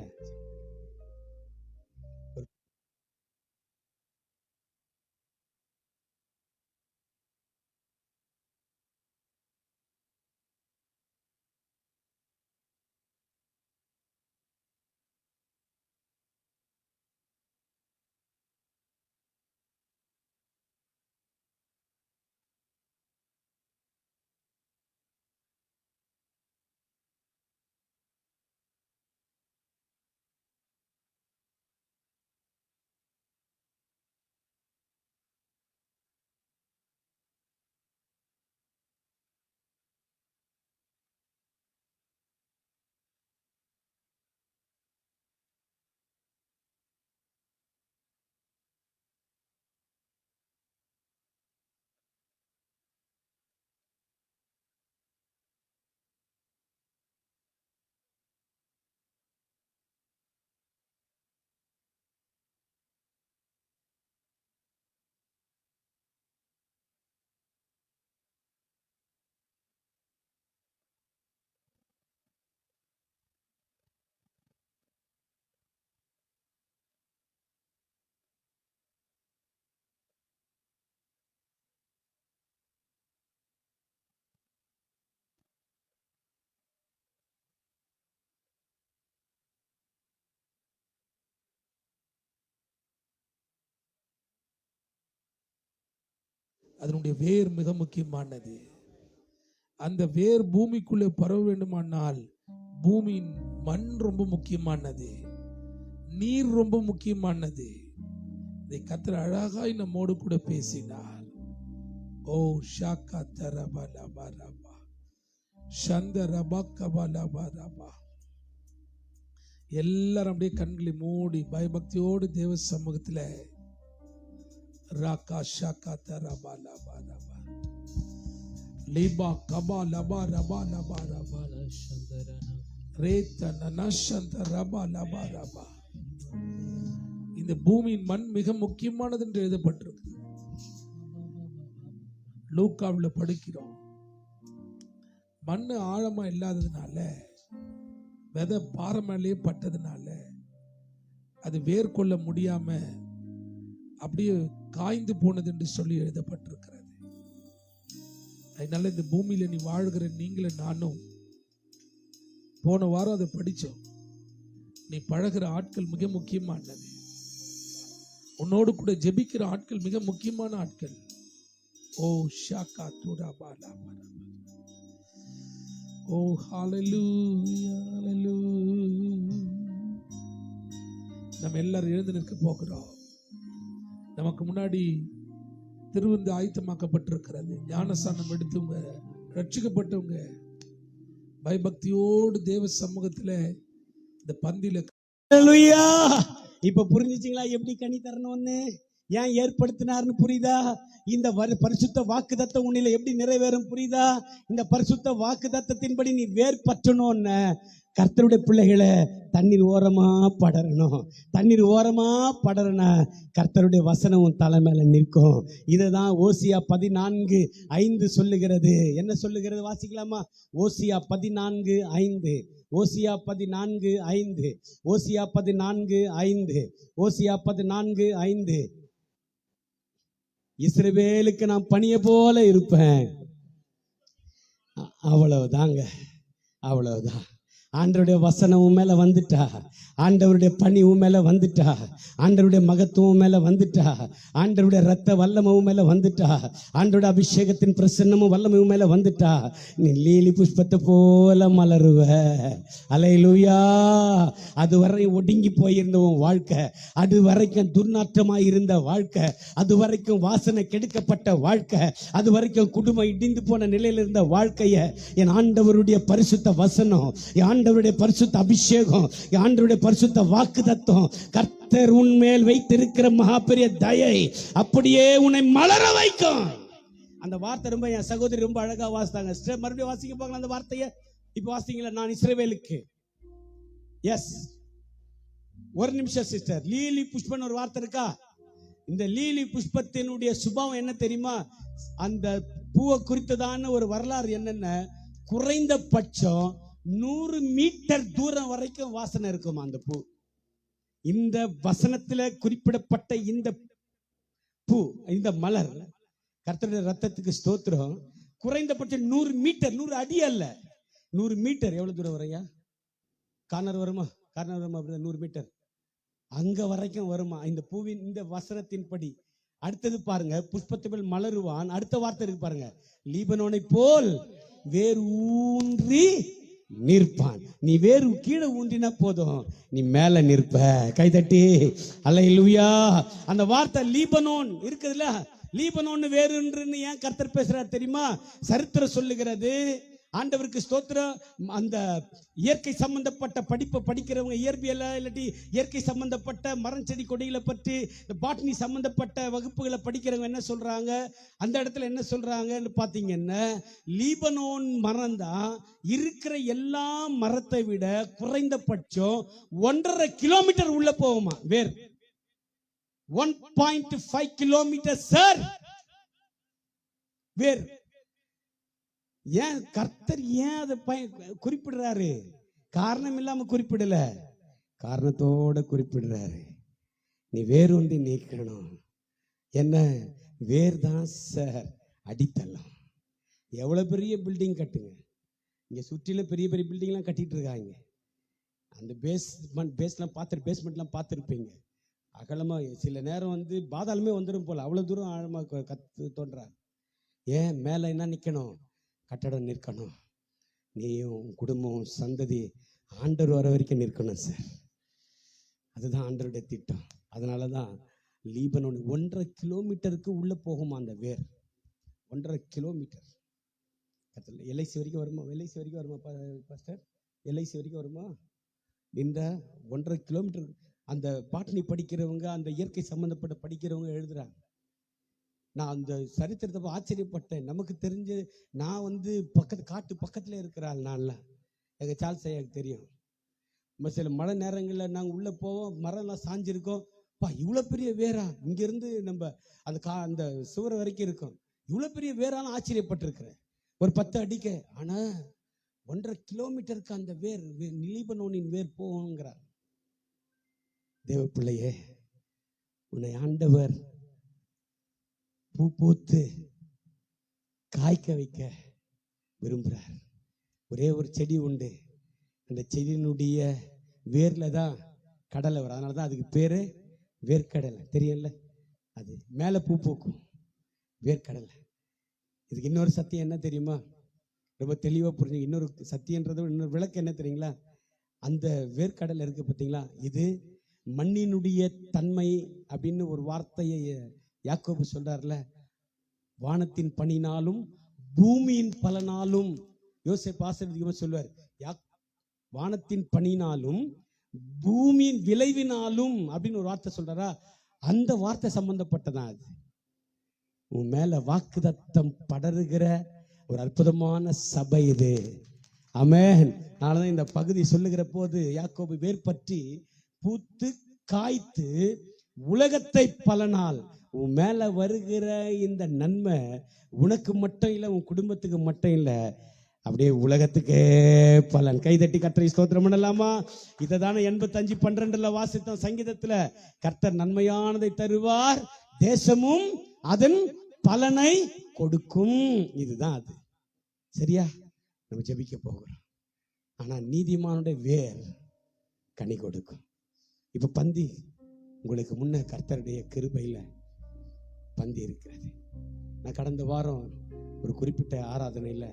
அதனுடைய வேர் மிக முக்கியமானது. அந்த வேர் பூமிக்குள்ளே பரவ வேண்டுமானால் பூமியின் மண் ரொம்ப முக்கியமானது, நீர் ரொம்ப முக்கியமானது. இதை கர்த்தர் அழகாய் நம்மோடு கூட பேசினார். ஓ ஷாக்கா தரபா லபா ரபா ஷந்த ரபா கபா லபா ரபா. எல்லாரும் அப்படியே கண்களை மூடி பயபக்தியோடு தேவ சமூகத்துல ராக்கா ஷாக்கா தரபா லபா ரபா லிபா கபா லபா ரபா லபா ரபா ரேத்த நனஷந்த ரபா லபா ரபா. இந்த பூமியின் மண் மிக முக்கியமானது என்று எழுதப்பட்டிருக்கு. லூக்காவில் படிக்கிறோம், மண்ணு ஆழமா இல்லாததுனால, விதை பாறை மேலேயே பட்டதுனால அது வேர் கொள்ள முடியாம அப்படியே காய்ந்து போனது என்று சொல்லி எழுதப்பட்டிருக்கிறது. அதனால இந்த பூமியில நீ வாழ்கிற நீங்களும் நானும் போன வாரம் அதை படிச்சோம். நீ பழகிற ஆட்கள் மிக முக்கியமானது. உன்னோடு கூட ஜெபிக்கிற ஆட்கள் மிக முக்கியமான ஆட்கள். ஓ ஷாக்கா தூரா பாலா, ஓ ஹalleluya ஹalleluya. நம்ம எல்லாரும் எழுந்து நிற்க போகிறோம். நமக்கு முன்னாடி திருவிருந்து ஆயத்தமாக்கப்பட்டிருக்கிறது. ஞானஸ்நானம் எடுத்தவங்க, ரட்சிக்கப்பட்டவங்க, பயபக்தியோடு தேவ சமூகத்துல இந்த பந்தியில. ஹalleluya. இப்ப புரிஞ்சுச்சிங்களா எப்படி கனி தரணும்னு, ஏன் ஏற்படுத்தினார்னு புரியுதா? இந்த பரிசுத்த வாக்குத்தத்தம் உன்னில எப்படி நிறைவேறும் புரியுதா? இந்த பரிசுத்த வாக்குத்தத்தத்தின்படி நீ வேர் பற்றணும்னு கர்த்தருடைய பிள்ளைகளை தண்ணீர் ஓரமா படரணும். தண்ணீர் ஓரமா படறன கர்த்தருடைய வசனம் உன் தலை மேல நிற்கும். இதுதான் ஓசியா 14:5 சொல்லுகிறது. என்ன சொல்லுகிறது வாசிக்கலாமா? ஓசியா 14:5, ஓசியா 14:5, ஓசியா 14:5, ஓசியா 14:5. இஸ்ரவேலுக்கு நான் பனியை போல இருப்பேன். அவ்வளவுதாங்க, அவ்வளவுதான். ஆண்டவருடைய வசனம் உன் மேல வந்துட்டா, ஆண்டவருடைய பணி உன் மேல வந்துட்டா, ஆண்டவருடைய மகத்துவம் மேல வந்துட்டா, ஆண்டவருடைய ரத்த வல்லமும் மேல வந்துட்டா, ஆண்டவருடைய அபிஷேகத்தின் பிரசன்னமும் வல்லமும் மேல வந்துட்டா, நீ லீலி புஷ்பத்தை போல மலருவ. அல்லேலூயா. அதுவரை ஒடுங்கி போயிருந்த உன் வாழ்க்கை, அது வரைக்கும் துர்நாற்றமாய் இருந்த வாழ்க்கை, அது வரைக்கும் வாசனை கெடுக்கப்பட்ட வாழ்க்கை, அது வரைக்கும் குடும்பம் இடிந்து போன நிலையில் இருந்த வாழ்க்கைய என் ஆண்டவருடைய பரிசுத்த வசனம், என் ஆண்டவருடைய பரிசுத்த அபிஷேகம், என் ஆண்டவருடைய பரிசுத்த வாக்குத்தத்தம், கர்த்தர் உன்மேல் வைத்திருக்கிற மகா பெரிய தயை அப்படியே உன்னை மலர வைக்கும். அந்த வார்த்தை ரொம்ப என் சகோதரி ரொம்ப அழகா வாசித்தாங்க. மறுபடியும் வாசிக்க போகலாம் அந்த வார்த்தையை. இப்ப வாசிங்களா? நான் இஸ்ரவேலுக்கு. எஸ், ஒரு நிமிஷம் சிஸ்டர். லீலி புஷ்பன் ஒரு வார்த்தை இருக்கா? இந்த லீலி புஷ்பத்தினுடைய சுபாவம் என்ன தெரியுமா? அந்த பூவை குறித்ததான ஒரு வரலாறு என்னன்னா, குறைந்தபட்சம் 100 மீட்டர் தூரம் வரைக்கும் வாசனை இருக்குமா அந்த பூ. இந்த வசனத்துல குறிப்பிடப்பட்ட இந்த பூ, இந்த மலர், கர்த்தருடைய ரத்தத்துக்கு ஸ்தோத்திரம், குறைந்தபட்சம் 100 மீட்டர், 100 அடி அல்ல, 100 மீட்டர். எவ்வளவு தூரம் வரையா? கார்னர் வருமா? 100 மீட்டர் அங்க வரைக்கும் வருமா இந்த பூவின் இந்த வசனத்தின்படி. அடுத்தது பாருங்க, புஷ்பத்தை மேல் மலருவான். அடுத்த வார்த்தை இருக்கு பாருங்க, லீபனோனை போல் வேர் ஊன்றி நிற்பான். நீ வேறு கீழே ஊன்றினா போதும், நீ மேல நிற்ப. கைதட்டி அல்லேலூயா. அந்த வார்த்தை லீபனோன் இருக்குதுல்ல, லீபனோன் வேறுன்னு ஏன் கர்த்தர் பேசுறார் தெரியுமா? சரித்திரம் சொல்லுகிறது. ஆண்டவருக்கு ஸ்தோத்திரம். அந்த இயற்கை சம்பந்தப்பட்ட படிப்பை படிக்கிறவங்க, இயற்பியல இல்லாட்டி இயற்கை சம்பந்தப்பட்ட மரம் செடி கொடிகளை பற்றி, இந்த பாட்னி சம்பந்தப்பட்ட வகுப்புகளை படிக்கிறவங்க என்ன சொல்றாங்க? அந்த இடத்துல என்ன சொல்றாங்கன்னு பாத்தீங்கன்னா, லீபனோன் மரம் தான் இருக்கிற எல்லா மரத்தை விட குறைந்தபட்சம் 1.5 கிலோமீட்டர் உள்ள போகுமா வேர். 1.5 கிலோமீட்டர் சார் வேர். ஏன் கர்த்தர் ஏன் அதை குறிப்பிடுறாரு? காரணம் இல்லாம குறிப்பிடல, காரணத்தோட குறிப்பிடுறாரு. நீ வேரூன்றி நீக்கணும். என்ன வேர் தான் சார் அடித்தளம். எவ்வளவு பெரிய பில்டிங் கட்டுங்க, இங்க சுற்றில பெரிய பெரிய பில்டிங்லாம் கட்டிட்டு இருக்காங்க. அந்த பேஸ்மெண்ட்லாம் பேஸ்மெண்ட்லாம் பார்த்துருப்பீங்க. அகலமா சில நேரம் வந்து பாதாளமே வந்துடும் போல, அவ்வளவு தூரம் ஆழமா தோன்றாங்க. ஏன் மேல என்ன நிக்கணும்? கட்டடம் நிற்கணும். நீயும் குடும்பம் சந்ததி ஆண்டவர் வர வரைக்கும் நிற்கணும் சார். அதுதான் ஆண்டவருடைய திட்டம். அதனாலதான் லீபனோன் 1.5 கிலோமீட்டருக்கு உள்ள போகுமா அந்த வேர். 1.5 கிலோமீட்டர். எல்ஐசி வரைக்கும் வருமா? எல்ஐசி வரைக்கும் வருமா பாஸ்டர்? எல்ஐசி வரைக்கும் வருமா? இந்த 1.5 கிலோமீட்டர். அந்த பாட்னி படிக்கிறவங்க, அந்த இயற்கை சம்பந்தப்பட்ட படிக்கிறவங்க எழுதுறாங்க. நான் அந்த சரித்திரத்தை ஆச்சரியப்பட்டேன். நமக்கு தெரிஞ்சு நான் வந்து காட்டு பக்கத்துல இருக்கிறாள். நான்லாம் எங்க சார்ல்ஸ் ஐயாவுக்கு தெரியும். சில மழை நேரங்களில் நாங்கள் உள்ள போவோம், மரம்லாம் சாஞ்சிருக்கோம், இவ்வளவு பெரிய வேரா, இங்க இருந்து நம்ம அந்த சுவர் வரைக்கும் இருக்கும், இவ்வளவு பெரிய வேறான்னு ஆச்சரியப்பட்டிருக்கிறேன். ஒரு 10 அடிக்க, ஆனா 1.5 கிலோமீட்டருக்கு அந்த வேர் லீபனோனின் வேர் போங்கிறார். தேவ பிள்ளையே, உன்னை ஆண்டவர் பூ பூத்து காய்க்க வைக்க விரும்புறார். ஒரே ஒரு செடி உண்டு, அந்த செடியினுடைய வேர்ல தான் கடலை வரும். அதனாலதான் அதுக்கு பேரு வேர்க்கடலை. தெரியல, அது மேல பூ பூக்கும், வேர்க்கடலை. இதுக்கு இன்னொரு சத்தியம் என்ன தெரியுமா? ரொம்ப தெளிவா புரிஞ்சு. இன்னொரு சத்தியன்றது இன்னொரு விளக்கு என்ன தெரியுங்களா? அந்த வேர்க்கடலை இருக்கு பார்த்தீங்களா, இது மண்ணினுடைய தன்மை அப்படின்னு ஒரு வார்த்தையை யாக்கோபு சொல்றாருல. வானத்தின் பனினாலும் பூமியின் பலனாலும், யோசேப்பு ஆசீர்வதிக்கும்போது சொல்லுவார், வானத்தின் பனினாலும் பூமியின் விளைவினாலும் அப்படின்னு ஒரு வார்த்தை சொல்றாரா, அந்த வார்த்தை சம்பந்தப்பட்டதான் அது. உன் மேல வாக்குதத்தம் படருகிற ஒரு அற்புதமான சபை இது. ஆமென். அதனாலதான் இந்த பகுதி சொல்லுகிற போது யாக்கோபு வேர் பற்றி பூத்து காய்த்து உலகத்தை பலனால், உன் மேல வருகிற இந்த நன்மை உனக்கு மட்டும் இல்லை, உன் குடும்பத்துக்கு மட்டும் இல்லை, அப்படியே உலகத்துக்கே பலன். கைதட்டி கர்த்தரை ஸ்தோத்திரம் பண்ணலாமா? இதை தானே 85:12 வாசித்தோம் சங்கீதத்துல. கர்த்தர் நன்மையானதை தருவார், தேசமும் அதன் பலனை கொடுக்கும். இதுதான் அது. சரியா? நம்ம ஜெபிக்க போகிறோம். ஆனா நீதிமானுடைய வேர் கனி கொடுக்கும். இப்ப பந்தி உங்களுக்கு முன்ன கர்த்தருடைய கிருபையில பந்தி இருக்கிறது. நான் கடந்த வாரம் ஒரு குறிப்பிட்ட ஆராதனையில